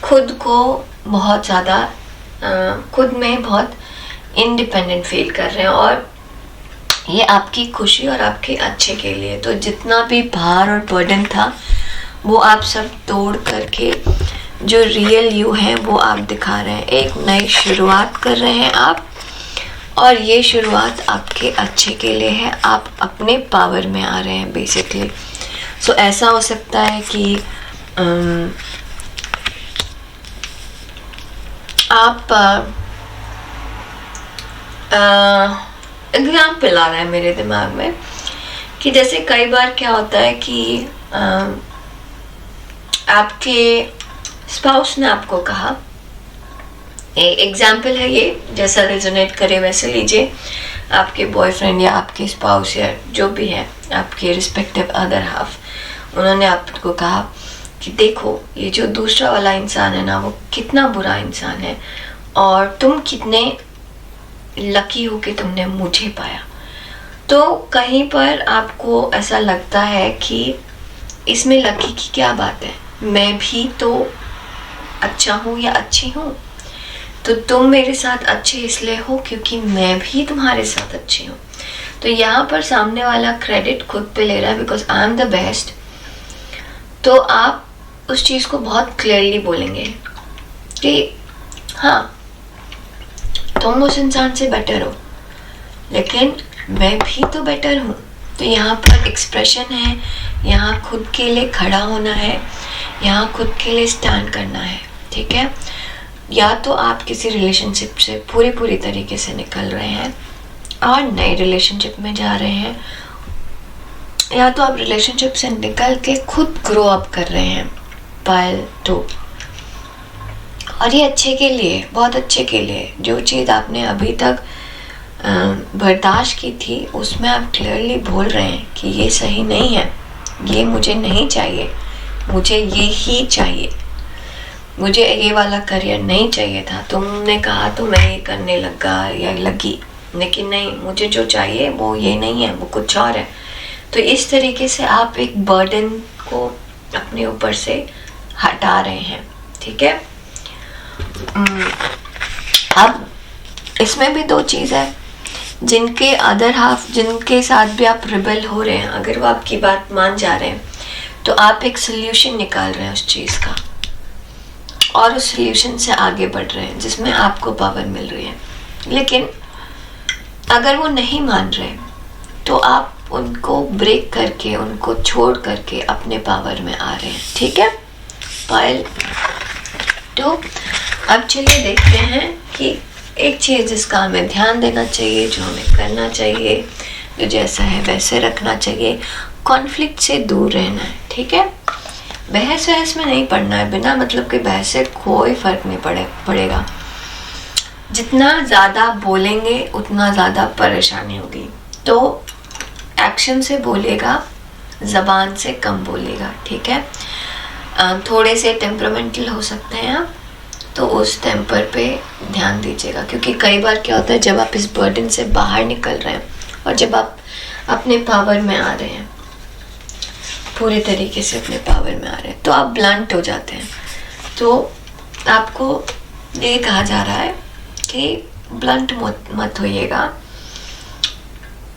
खुद को बहुत ज़्यादा खुद में बहुत इंडिपेंडेंट फील कर रहे हैं, और ये आपकी खुशी और आपके अच्छे के लिए। तो जितना भी भार और बर्डन था वो आप सब तोड़ करके जो रियल यू है वो आप दिखा रहे हैं। एक नई शुरुआत कर रहे हैं आप, और ये शुरुआत आपके अच्छे के लिए है। आप अपने पावर में आ रहे हैं बेसिकली। सो ऐसा हो सकता है कि आप एग्जाम्पल आ रहा है मेरे दिमाग में कि जैसे कई बार क्या होता है कि आपके स्पाउस ने आपको कहा, एग्जाम्पल है ये, जैसा रेजोनेट करे वैसे लीजिए। आपके बॉयफ्रेंड या आपके स्पाउस या जो भी है आपके रिस्पेक्टिव अदर हाफ, उन्होंने आपको कहा कि देखो ये जो दूसरा वाला इंसान है ना, वो कितना बुरा इंसान है और तुम कितने लकी हो कि तुमने मुझे पाया। तो कहीं पर आपको ऐसा लगता है कि इसमें लकी की क्या बात है, मैं भी तो अच्छा हूँ या अच्छी हूँ, तो तुम मेरे साथ अच्छे इसलिए हो क्योंकि मैं भी तुम्हारे साथ अच्छी हूँ। तो यहाँ पर सामने वाला क्रेडिट खुद पे ले रहा है because I am the best. तो आप उस चीज़ को बहुत क्लियरली बोलेंगे कि हाँ तुम उस इंसान से बेटर हो लेकिन मैं भी तो बेटर हूँ। तो यहाँ पर एक्सप्रेशन है, यहाँ खुद के लिए खड़ा होना है, यहाँ खुद के लिए स्टैंड करना है। ठीक है, या तो आप किसी रिलेशनशिप से पूरी तरीके से निकल रहे हैं और नए रिलेशनशिप में जा रहे हैं, या तो आप रिलेशनशिप से निकल के खुद ग्रो अप कर रहे हैं पायल 2। और ये अच्छे के लिए, बहुत अच्छे के लिए। जो चीज़ आपने अभी तक बर्दाश्त की थी उसमें आप क्लियरली बोल रहे हैं कि ये सही नहीं है, ये मुझे नहीं चाहिए, मुझे ये ही चाहिए, मुझे ये वाला करियर नहीं चाहिए था। तुमने कहा तो मैं ये करने लगा या लगी, लेकिन नहीं, मुझे जो चाहिए वो ये नहीं है, वो कुछ और है। तो इस तरीके से आप एक बर्डन को अपने ऊपर से हटा रहे हैं। ठीक है, अब इसमें भी दो चीज़ है, जिनके अदर हाफ, जिनके साथ भी आप रिबेल हो रहे हैं, अगर वो आपकी बात मान जा रहे हैं तो आप एक सोल्यूशन निकाल रहे हैं उस चीज़ का और उस सोल्यूशन से आगे बढ़ रहे हैं जिसमें आपको पावर मिल रही है। लेकिन अगर वो नहीं मान रहे तो आप उनको ब्रेक करके, उनको छोड़ करके अपने पावर में आ रहे हैं। ठीक है पायल, तो अब चलिए देखते हैं कि एक चीज़ जिसका हमें ध्यान देना चाहिए, जो हमें करना चाहिए, जो जैसा है वैसे रखना चाहिए, कॉन्फ्लिक्ट से दूर रहना है। ठीक है, बहस वहस में नहीं पड़ना है, बिना मतलब के बहस से कोई फर्क नहीं पड़ेगा। जितना ज़्यादा बोलेंगे उतना ज़्यादा परेशानी होगी। तो एक्शन से बोलेगा, ज़बान से कम बोलेगा। ठीक है, थोड़े से टेम्परामेंटल हो सकते हैं आप, तो उस टेम्पर पे ध्यान दीजिएगा। क्योंकि कई बार क्या होता है, जब आप इस बर्डन से बाहर निकल रहे हैं और जब आप अपने पावर में आ रहे हैं, पूरे तरीके से अपने पावर में आ रहे हैं, तो आप ब्लंट हो जाते हैं। तो आपको ये कहा जा रहा है कि ब्लंट मत होइएगा,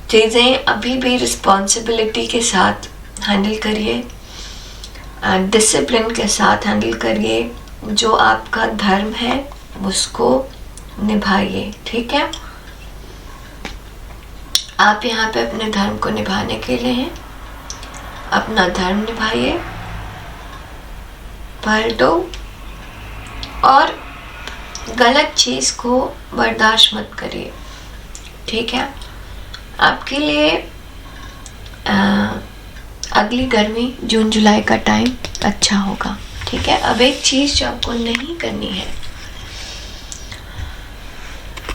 चीज़ें अभी भी रिस्पॉन्सिबिलिटी के साथ हैंडल करिए, डिसिप्लिन के साथ हैंडल करिए। जो आपका धर्म है उसको निभाइए। ठीक है, आप यहाँ पे अपने धर्म को निभाने के लिए हैं, अपना धर्म निभाइए पलटो, और गलत चीज़ को बर्दाश्त मत करिए। ठीक है, आपके लिए अगली गर्मी जून जुलाई का टाइम अच्छा होगा। ठीक है, अब एक चीज़ जो आपको नहीं करनी है,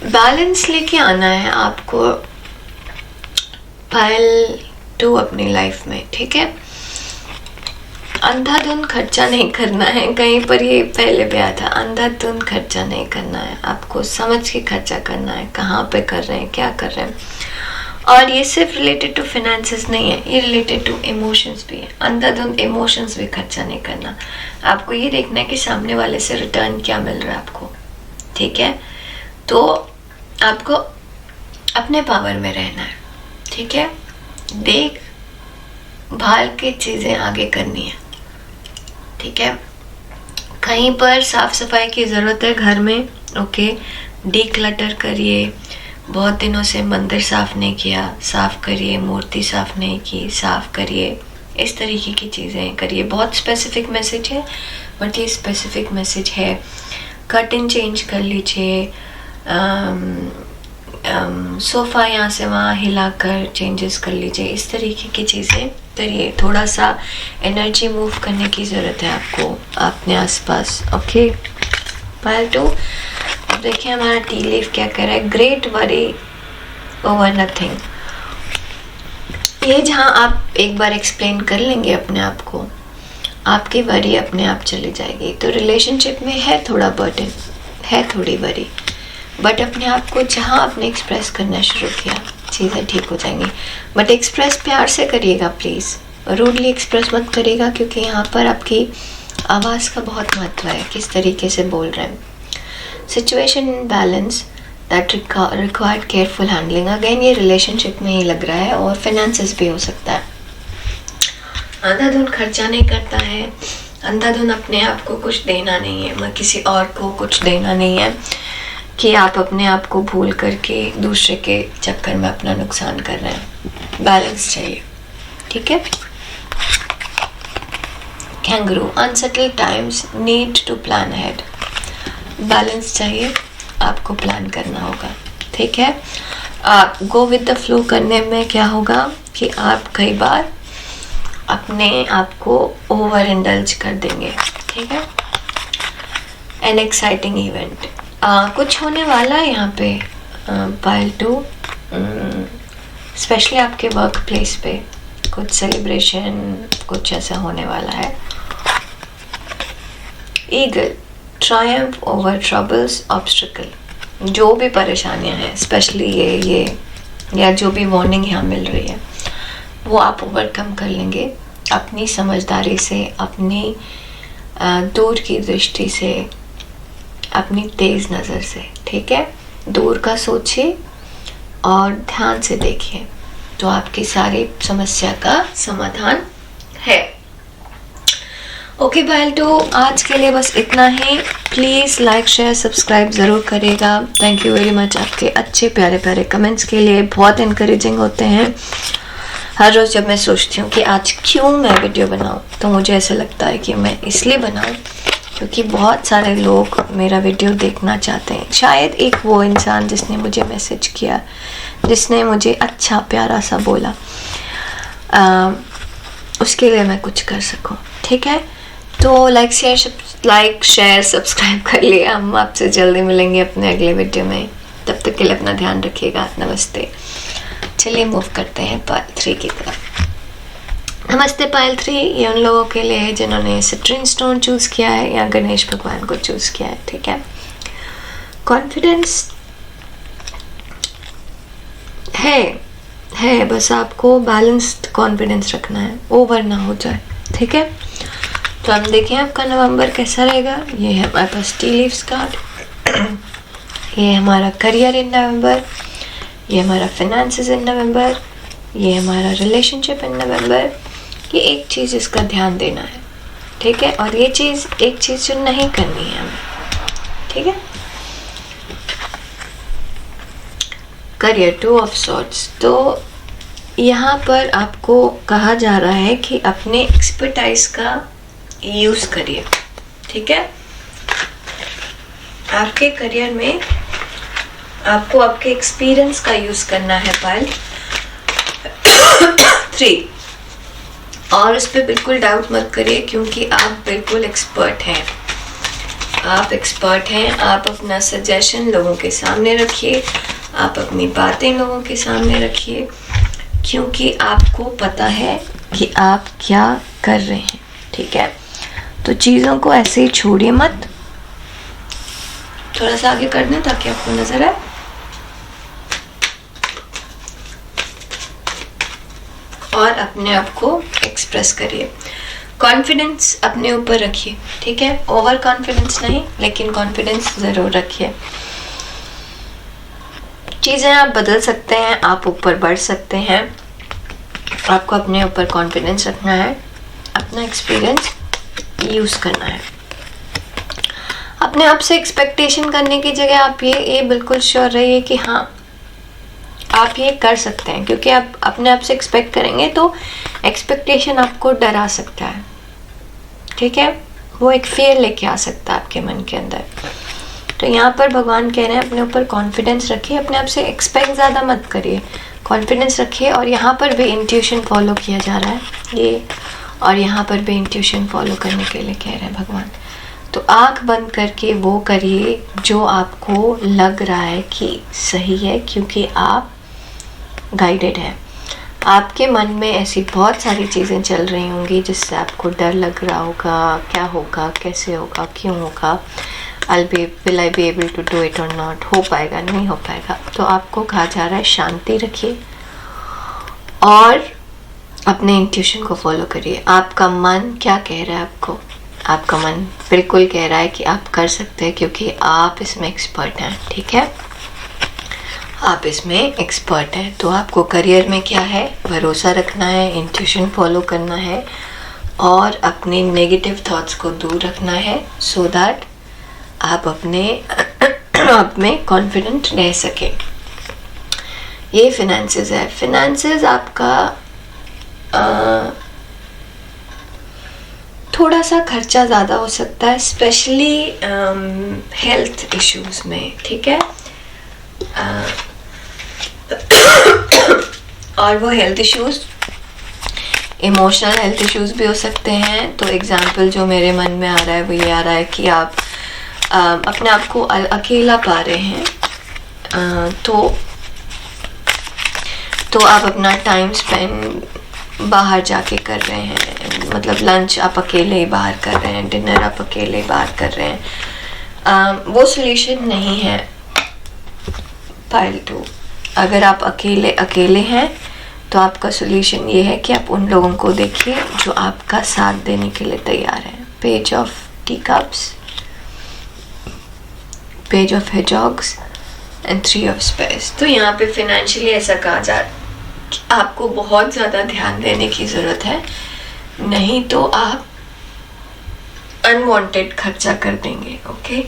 बैलेंस लेके आना है आपको पायल 2 अपनी लाइफ में। ठीक है, अंधाधुंध खर्चा नहीं करना है। कहीं पर ये पहले भी आया था, अंधाधुंध खर्चा नहीं करना है, आपको समझ के खर्चा करना है, कहाँ पे कर रहे हैं, क्या कर रहे हैं। और ये सिर्फ रिलेटेड टू फाइनेंसेस नहीं है, ये रिलेटेड टू इमोशंस भी है। अंधाधुंध इमोशंस भी खर्चा नहीं करना, आपको ये देखना है कि सामने वाले से रिटर्न क्या मिल रहा है आपको। ठीक है, तो आपको अपने पावर में रहना है। ठीक है, देख भाल के चीज़ें आगे करनी है। ठीक है, कहीं पर साफ सफाई की ज़रूरत है घर में, ओके, डीक्लटर करिए। बहुत दिनों से मंदिर साफ नहीं किया, साफ करिए। मूर्ति साफ नहीं की, साफ करिए। इस तरीके की चीज़ें करिए। बहुत स्पेसिफिक मैसेज है, बट ये स्पेसिफिक मैसेज है। कर्टन चेंज कर लीजिए, सोफ़ा यहाँ से वहाँ हिलाकर चेंजेस कर लीजिए। इस तरीके की चीज़ें करिए। थोड़ा सा एनर्जी मूव करने की ज़रूरत है आपको अपने आसपास, ओके। पायल 2, अब देखिए हमारा टी लीफ क्या कर रहा है। Great worry over nothing. ये जहाँ आप एक बार एक्सप्लेन कर लेंगे अपने आप को, आपकी वरी अपने आप चली जाएगी। तो रिलेशनशिप में है थोड़ा बर्डन, है थोड़ी वरी, बट अपने आप को जहाँ आपने एक्सप्रेस करना शुरू किया, चीज़ें ठीक हो जाएंगी। बट एक्सप्रेस प्यार से करिएगा प्लीज़, रूडली एक्सप्रेस मत करिएगा, क्योंकि यहाँ पर आपकी आवाज़ का बहुत महत्व है, किस तरीके से बोल रहे हैं। Situation in balance that required careful handling. Again ये रिलेशनशिप में ही लग रहा है, और फाइनेंसेस भी हो सकता है। अंधाधुन खर्चा नहीं करता है, अंधाधुन अपने आप को कुछ देना नहीं है, मैं किसी और को कुछ देना नहीं है कि आप अपने आप को भूल करके दूसरे के चक्कर में अपना नुकसान कर रहे हैं। बैलेंस चाहिए, ठीक है। Kangaroo, unsettled times need to plan ahead. Balance चाहिए, आपको प्लान करना होगा, ठीक है। आप गो विद द फ्लो करने में क्या होगा कि आप कई बार अपने आप को ओवर इंडल्ज कर देंगे, ठीक है। एन एक्साइटिंग इवेंट, कुछ होने वाला है यहाँ पे पायल 2, स्पेशली आपके वर्क प्लेस पे कुछ सेलिब्रेशन, कुछ ऐसा होने वाला है। Eagle, Triumph over troubles obstacle. जो भी परेशानियाँ हैं, स्पेशली ये या जो भी वार्निंग यहाँ मिल रही है, वो आप ओवरकम कर लेंगे अपनी समझदारी से, अपनी दूर की दृष्टि से, अपनी तेज़ नज़र से, ठीक है। दूर का सोचिए और ध्यान से देखिए, तो आपकी सारी समस्या का समाधान है। ओके पायल 2, आज के लिए बस इतना ही। प्लीज़ लाइक शेयर सब्सक्राइब ज़रूर करिएगा। थैंक यू वेरी मच आपके अच्छे प्यारे प्यारे कमेंट्स के लिए, बहुत इनकरेजिंग होते हैं। हर रोज़ जब मैं सोचती हूँ कि आज क्यों मैं वीडियो बनाऊँ, तो मुझे ऐसा लगता है कि मैं इसलिए बनाऊँ क्योंकि बहुत सारे लोग मेरा वीडियो देखना चाहते हैं। शायद एक वो इंसान जिसने मुझे मैसेज किया, जिसने मुझे अच्छा प्यारा सा बोला, उसके लिए मैं कुछ कर सकूं, ठीक है। तो लाइक शेयर सब्सक्राइब कर लिया। हम आपसे जल्दी मिलेंगे अपने अगले वीडियो में। तब तक के लिए अपना ध्यान रखिएगा। नमस्ते। चलिए मूव करते हैं पायल 3 की तरफ। नमस्ते पायल 3 ये उन लोगों के लिए है जिन्होंने सिट्रिन स्टोन चूज़ किया है या गणेश भगवान को चूज़ किया है, ठीक है। कॉन्फिडेंस है, बस आपको बैलेंस्ड कॉन्फिडेंस रखना है, ओवर ना हो जाए, ठीक है। तो हम देखें आपका नवंबर कैसा रहेगा। ये है हमारे पास टी लीव्स कार्ड, ये हमारा करियर इन नवंबर, ये हमारा फाइनेंसेस इन नवंबर, ये हमारा रिलेशनशिप इन नवंबर। ये एक चीज़ इसका ध्यान देना है, ठीक है। और ये चीज़ एक चीज़ जो नहीं करनी है हमें, ठीक है। करियर 2 ऑफ सॉर्ट्स, तो यहाँ पर आपको कहा जा रहा है कि अपने एक्सपर्टाइज का यूज़ करिए, ठीक है। आपके करियर में आपको आपके एक्सपीरियंस का यूज़ करना है पायल 3, और उस पर बिल्कुल डाउट मत करिए क्योंकि आप बिल्कुल एक्सपर्ट हैं। आप एक्सपर्ट हैं। आप अपना सजेशन लोगों के सामने रखिए, आप अपनी बातें लोगों के सामने रखिए, क्योंकि आपको पता है कि आप क्या कर रहे हैं, ठीक है। तो चीज़ों को ऐसे ही छोड़िए मत। थोड़ा सा आगे कर दें ताकि आपको नजर आए। और अपने आप को एक्सप्रेस करिए। कॉन्फिडेंस अपने ऊपर रखिए, ठीक है। ओवर कॉन्फिडेंस नहीं, लेकिन कॉन्फिडेंस ज़रूर रखिए। चीज़ें आप बदल सकते हैं, आप ऊपर बढ़ सकते हैं। आपको अपने ऊपर कॉन्फिडेंस रखना है, अपना एक्सपीरियंस यूज़ करना है, अपने आप से एक्सपेक्टेशन करने की जगह आप ये बिल्कुल श्योर रहिए कि हाँ आप ये कर सकते हैं, क्योंकि आप अपने आप से एक्सपेक्ट करेंगे तो एक्सपेक्टेशन आपको डरा सकता है, ठीक है, वो एक फेयर लेके आ सकता है आपके मन के अंदर। तो यहाँ पर भगवान कह रहे हैं अपने ऊपर कॉन्फिडेंस रखिए, अपने आप से एक्सपेक्ट ज़्यादा मत करिए, कॉन्फिडेंस रखिए। और यहाँ पर भी इंट्यूशन फॉलो किया जा रहा है ये, और यहाँ पर भी इंट्यूशन फॉलो करने के लिए कह रहे हैं भगवान। तो आँख बंद करके वो करिए जो आपको लग रहा है कि सही है, क्योंकि आप गाइडेड है। आपके मन में ऐसी बहुत सारी चीज़ें चल रही होंगी जिससे आपको डर लग रहा होगा, क्या होगा, कैसे होगा, क्यों होगा, will I be able to do it or not, हो पाएगा नहीं हो पाएगा। तो आपको कहा जा रहा है शांति रखिए और अपने इंट्यूशन को फॉलो करिए। आपका मन क्या कह रहा है आपको? आपका मन बिल्कुल कह रहा है कि आप कर सकते हैं, क्योंकि आप इसमें एक्सपर्ट हैं, ठीक है, आप इसमें एक्सपर्ट हैं। तो आपको करियर में क्या है, भरोसा रखना है, इंट्यूशन फॉलो करना है और अपने नेगेटिव थॉट्स को दूर रखना है, सो दैट आप अपने आप में कॉन्फिडेंट रह सकें। ये फिनेंसेस है। फिनेंसेस आपका थोड़ा सा खर्चा ज़्यादा हो सकता है, स्पेशली हेल्थ इश्यूज में, ठीक है। और वो health issues emotional health issues भी हो सकते हैं। तो एग्जांपल जो मेरे मन में आ रहा है वो ये आ रहा है कि आप अपने आप को अकेला पा रहे हैं, तो आप अपना टाइम स्पेंड बाहर जाके कर रहे हैं, मतलब लंच आप अकेले ही बाहर कर रहे हैं, डिनर आप अकेले ही बाहर कर रहे हैं। वो सॉल्यूशन नहीं है पाइल 2। अगर आप अकेले हैं तो आपका सॉल्यूशन ये है कि आप उन लोगों को देखिए जो आपका साथ देने के लिए तैयार हैं। Page of tea cups, page of hedgehogs and 3 of space. तो यहाँ पे फाइनेंशियली ऐसा कहा जा रहा है कि आपको बहुत ज़्यादा ध्यान देने की ज़रूरत है, नहीं तो आप अनवांटेड खर्चा कर देंगे, ओके।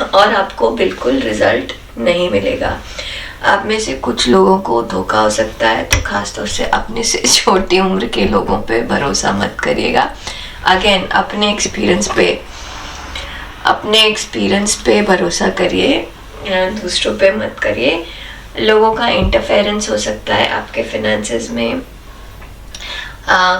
और आपको बिल्कुल रिजल्ट नहीं मिलेगा। आप में से कुछ लोगों को धोखा हो सकता है, तो खासतौर से अपने से छोटी उम्र के लोगों पे भरोसा मत करिएगा। अगेन अपने एक्सपीरियंस पे भरोसा करिए, दूसरों पे मत करिए। लोगों का इंटरफेरेंस हो सकता है आपके फिनेंसेस में।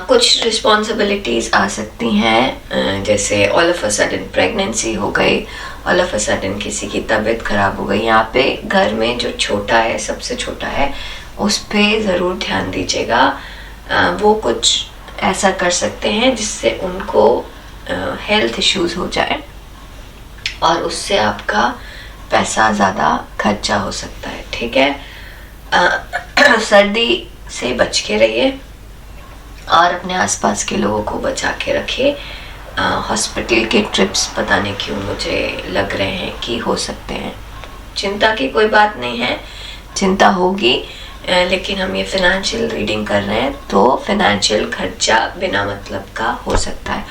कुछ रिस्पॉन्सिबिलिटीज़ आ सकती हैं, जैसे all of a sudden pregnancy हो गई, ऑल ऑफ अ सडन किसी की तबीयत खराब हो गई। यहाँ पे घर में जो छोटा है, सबसे छोटा है, उस पे ज़रूर ध्यान दीजिएगा। वो कुछ ऐसा कर सकते हैं जिससे उनको हेल्थ इश्यूज हो जाए और उससे आपका पैसा ज़्यादा खर्चा हो सकता है, ठीक है। सर्दी से बच के रहिए और अपने आसपास के लोगों को बचा के रखिए। हॉस्पिटल के ट्रिप्स पता नहीं क्यों मुझे लग रहे हैं कि हो सकते हैं। चिंता की कोई बात नहीं है, चिंता होगी, लेकिन हम ये फाइनेंशियल रीडिंग कर रहे हैं तो फाइनेंशियल खर्चा बिना मतलब का हो सकता है।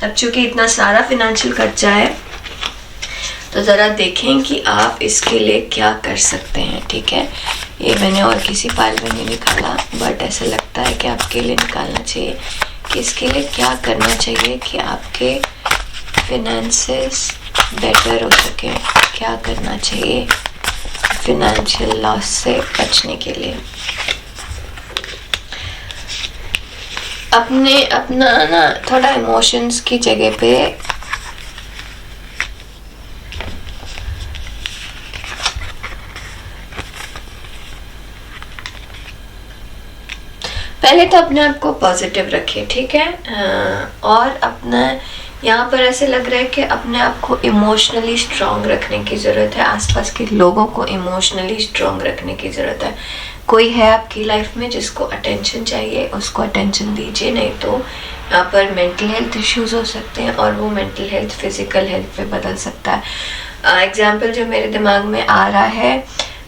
अब चूंकि इतना सारा फाइनेंशियल खर्चा है तो ज़रा देखें कि आप इसके लिए क्या कर सकते हैं, ठीक है। ये मैंने और किसी फाइल में नहीं निकाला, बट ऐसा लगता है कि आपके लिए निकालना चाहिए कि इसके लिए क्या करना चाहिए कि आपके फिनेंसेस बेटर हो सके। क्या करना चाहिए फिनेंशियल लॉस से बचने के लिए। अपना ना थोड़ा इमोशंस की जगह पे पहले तो अपने आप को पॉजिटिव रखिए, ठीक है। और अपना यहाँ पर ऐसे लग रहा है कि अपने आप को इमोशनली स्ट्रॉन्ग रखने की ज़रूरत है, आसपास के लोगों को इमोशनली स्ट्रॉन्ग रखने की ज़रूरत है। कोई है आपकी लाइफ में जिसको अटेंशन चाहिए, उसको अटेंशन दीजिए, नहीं तो यहाँ पर मेंटल हेल्थ इश्यूज हो सकते हैं और वो मेंटल हेल्थ फिजिकल हेल्थ पे बदल सकता है। एग्जाम्पल जो मेरे दिमाग में आ रहा है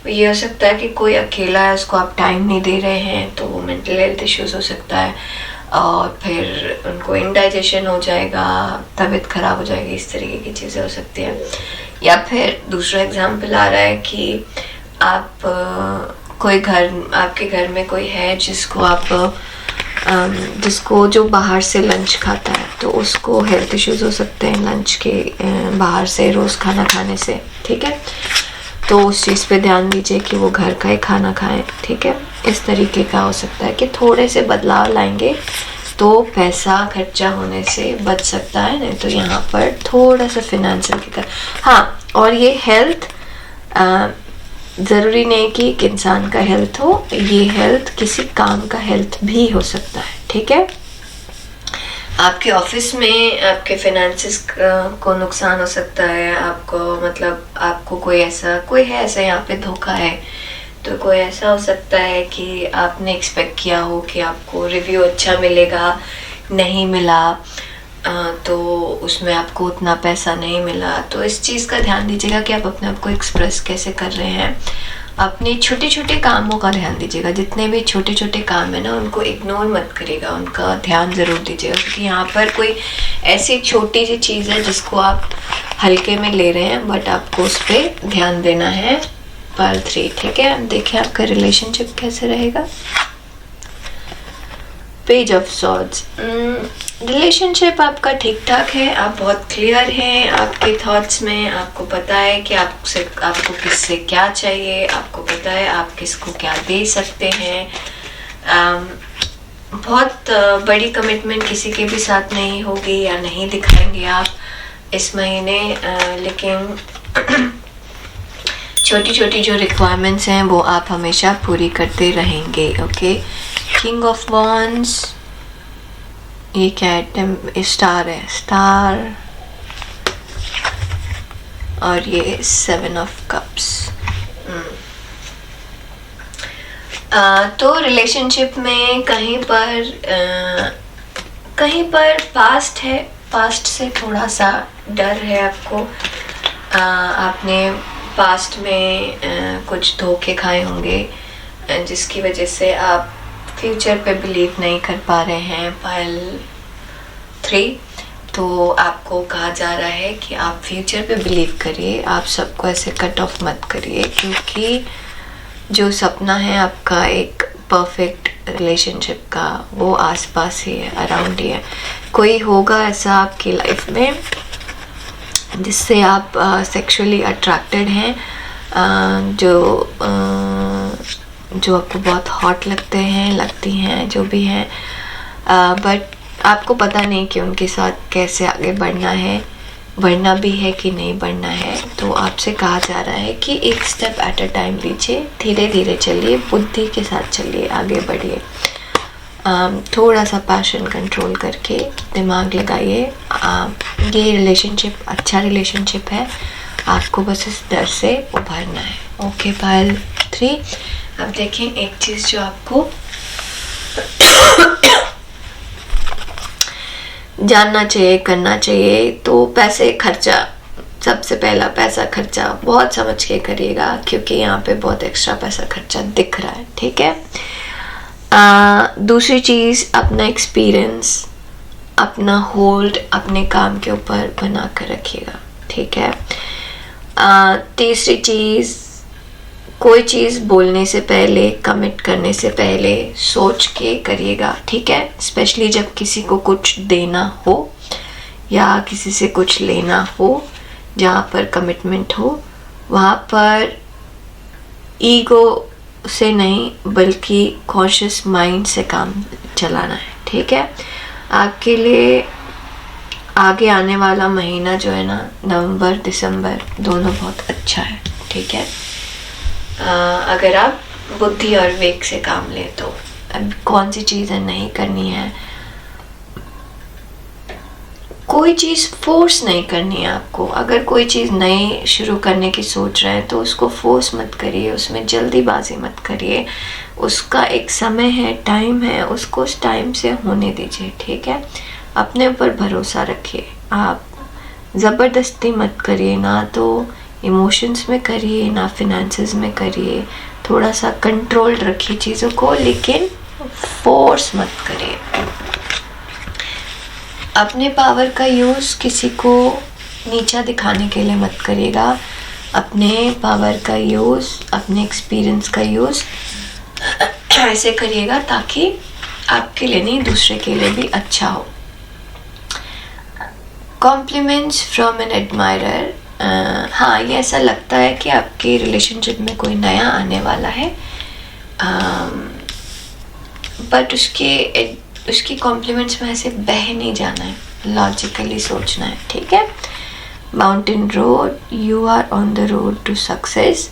ये हो सकता है कि कोई अकेला है, उसको आप टाइम नहीं दे रहे हैं, तो वो मेंटल हेल्थ इश्यूज हो सकता है। और फिर उनको इंडाइजेशन हो जाएगा, तबीयत ख़राब हो जाएगी, इस तरीके की चीज़ें हो सकती हैं। या फिर दूसरा एग्जांपल आ रहा है कि आप कोई आपके घर में कोई है जिसको जो बाहर से लंच खाता है, तो उसको हेल्थ इश्यूज़ हो सकते हैं लंच के बाहर से रोज़ खाना खाने से, ठीक है। तो उस चीज़ पे ध्यान दीजिए कि वो घर का ही खाना खाएं, ठीक है। इस तरीके का हो सकता है कि थोड़े से बदलाव लाएंगे तो पैसा खर्चा होने से बच सकता है, नहीं तो यहाँ पर थोड़ा सा फिनेंशियल की तरह। हाँ, और ये हेल्थ ज़रूरी नहीं कि एक इंसान का हेल्थ हो, ये हेल्थ किसी काम का हेल्थ भी हो सकता है, ठीक है। आपके ऑफिस में आपके फाइनेंसेस को नुकसान हो सकता है, आपको मतलब आपको कोई है ऐसा यहाँ पे धोखा है, तो कोई ऐसा हो सकता है कि आपने एक्सपेक्ट किया हो कि आपको रिव्यू अच्छा मिलेगा, नहीं मिला, तो उसमें आपको उतना पैसा नहीं मिला। तो इस चीज़ का ध्यान दीजिएगा कि आप अपने आप को एक्सप्रेस कैसे कर रहे हैं। अपने छोटे छोटे कामों का ध्यान दीजिएगा, जितने भी छोटे छोटे काम है ना उनको इग्नोर मत करिएगा, उनका ध्यान ज़रूर दीजिएगा, क्योंकि यहाँ पर कोई ऐसी छोटी सी चीज़ है जिसको आप हल्के में ले रहे हैं, बट आपको उस पर ध्यान देना है। पार्ट 3, ठीक है। देखिए आपका रिलेशनशिप कैसे रहेगा। पेज ऑफ सॉर्ड्स, रिलेशनशिप आपका ठीक ठाक है, आप बहुत क्लियर हैं आपके थॉट्स में, आपको पता है कि आपको किससे क्या चाहिए, आपको पता है आप किसको क्या दे सकते हैं। बहुत बड़ी कमिटमेंट किसी के भी साथ नहीं होगी या नहीं दिखाएंगे आप इस महीने, लेकिन छोटी छोटी जो रिक्वायरमेंट्स हैं वो आप हमेशा पूरी करते रहेंगे, ओके। किंग ऑफ वॉन्ड्स, ये क्या है, स्टार है, स्टार, और ये 7 ऑफ कप्स। तो रिलेशनशिप में कहीं पर पास्ट है, पास्ट से थोड़ा सा डर है आपको। आपने पास्ट में कुछ धोखे खाए होंगे, जिसकी वजह से आप फ्यूचर पे बिलीव नहीं कर पा रहे हैं। पाइल 3, तो आपको कहा जा रहा है कि आप फ्यूचर पे बिलीव करिए, आप सबको ऐसे कट ऑफ मत करिए, क्योंकि जो सपना है आपका एक परफेक्ट रिलेशनशिप का, वो आसपास ही है, अराउंड ही है। कोई होगा ऐसा आपकी लाइफ में जिससे आप सेक्सुअली अट्रैक्टेड हैं, जो आपको बहुत हॉट लगती हैं, जो भी हैं, बट आपको पता नहीं कि उनके साथ कैसे आगे बढ़ना भी है कि नहीं बढ़ना है। तो आपसे कहा जा रहा है कि एक स्टेप एट अ टाइम लीजिए, धीरे धीरे चलिए, बुद्धि के साथ चलिए, आगे बढ़िए। थोड़ा सा पैशन कंट्रोल करके दिमाग लगाइए। ये रिलेशनशिप अच्छा रिलेशनशिप है, आपको बस इस डर से उभरना है, ओके। पाइल 3, अब देखें एक चीज़ जो आपको जानना चाहिए, करना चाहिए, तो पैसे खर्चा, सबसे पहला पैसा खर्चा बहुत समझ के करिएगा, क्योंकि यहाँ पे बहुत एक्स्ट्रा पैसा खर्चा दिख रहा है, ठीक है। दूसरी चीज़, अपना एक्सपीरियंस, अपना होल्ड अपने काम के ऊपर बना कर रखिएगा, ठीक है। तीसरी चीज़, कोई चीज़ बोलने से पहले, कमिट करने से पहले सोच के करिएगा, ठीक है। स्पेशली जब किसी को कुछ देना हो या किसी से कुछ लेना हो, जहाँ पर कमिटमेंट हो, वहाँ पर ईगो से नहीं बल्कि कॉन्शियस माइंड से काम चलाना है, ठीक है। आपके लिए आगे आने वाला महीना जो है ना, नवंबर दिसंबर दोनों बहुत अच्छा है, ठीक है। अगर आप बुद्धि और विवेक से काम लें तो अब कौन सी चीज़ें नहीं करनी है, कोई चीज़ फोर्स नहीं करनी है आपको। अगर कोई चीज़ नई शुरू करने की सोच रहे हैं तो उसको फोर्स मत करिए, उसमें जल्दीबाजी मत करिए, उसका एक समय है, टाइम है, उसको उस टाइम से होने दीजिए, ठीक है। अपने ऊपर भरोसा रखिए, आप ज़बरदस्ती मत करिए, ना तो इमोशंस में करिए ना फिनेंसेस में करिए, थोड़ा सा कंट्रोल रखिए चीज़ों को, लेकिन फोर्स मत करिए। अपने पावर का यूज़ किसी को नीचा दिखाने के लिए मत करिएगा। अपने पावर का यूज़, अपने एक्सपीरियंस का यूज़ ऐसे करिएगा ताकि आपके लिए नहीं, दूसरे के लिए भी अच्छा हो। Compliments from an admirer. हाँ, ये ऐसा लगता है कि आपके रिलेशनशिप में कोई नया आने वाला है, बट उसकी कॉम्प्लीमेंट्स में ऐसे बह नहीं जाना है, लॉजिकली सोचना है, ठीक है। Mountain road, you are on the road to success.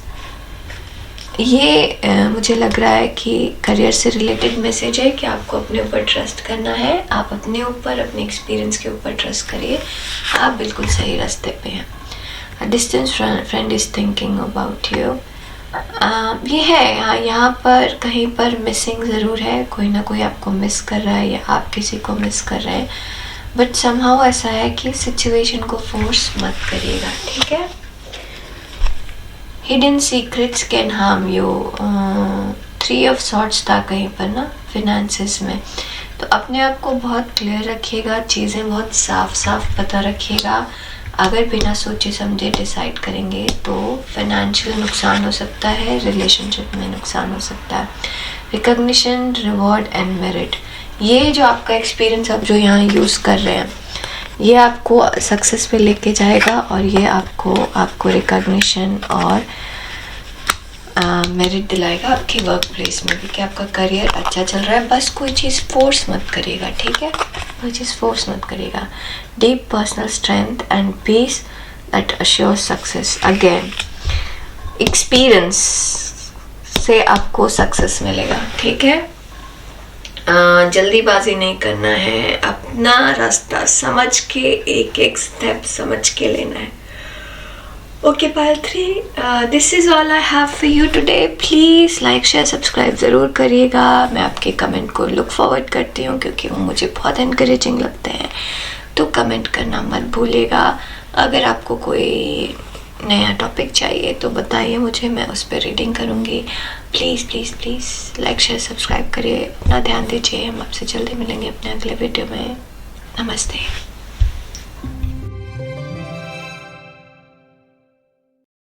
ये मुझे लग रहा है कि करियर से रिलेटेड मैसेज है कि आपको अपने ऊपर ट्रस्ट करना है। आप अपने ऊपर, अपने एक्सपीरियंस के ऊपर ट्रस्ट करिए, आप बिल्कुल सही रास्ते पे हैं। A distance friend is thinking about you. ये है, यहाँ पर कहीं पर मिसिंग ज़रूर है, कोई ना कोई आपको मिस कर रहा है या आप किसी को मिस कर रहे हैं, बट समहाउ ऐसा है कि सिचुएशन को फोर्स मत करिएगा, ठीक है। Hidden secrets can harm you. 3 of swords था कहीं पर ना, फिनेंसेस में। तो अपने आप को बहुत क्लियर रखिएगा, चीज़ें बहुत साफ साफ पता रखिएगा। अगर बिना सोचे समझे डिसाइड करेंगे तो फाइनेंशियल नुकसान हो सकता है, रिलेशनशिप में नुकसान हो सकता है। रिकॉग्निशन, रिवॉर्ड एंड मेरिट, ये जो आपका एक्सपीरियंस आप जो यहाँ यूज़ कर रहे हैं, ये आपको सक्सेस पे लेके जाएगा और ये आपको रिकॉग्निशन और मेरिट दिलाएगा आपकी वर्क प्लेस में भी, कि आपका करियर अच्छा चल रहा है। बस कोई चीज़ फोर्स मत करिएगा, ठीक है, कोई चीज़ फोर्स मत करिएगा। Deep personal strength and peace that assure success. Again, experience से आपको सक्सेस मिलेगा, ठीक है। जल्दीबाजी नहीं करना है, अपना रास्ता समझ के, एक एक स्टेप समझ के लेना है। Okay Payal 3, this is all I have for you today. Please like, share, subscribe ज़रूर करिएगा। मैं आपके कमेंट को लुक फॉरवर्ड करती हूँ क्योंकि वो मुझे बहुत इनकरेजिंग लगते हैं, तो कमेंट करना मत भूलिएगा। अगर आपको कोई नया टॉपिक चाहिए तो बताइए मुझे, मैं उस पर रीडिंग करूँगी। Please please please like, share, subscribe करिए, अपना ध्यान दीजिए। हम आपसे जल्दी मिलेंगे अपने अगले वीडियो में। नमस्ते।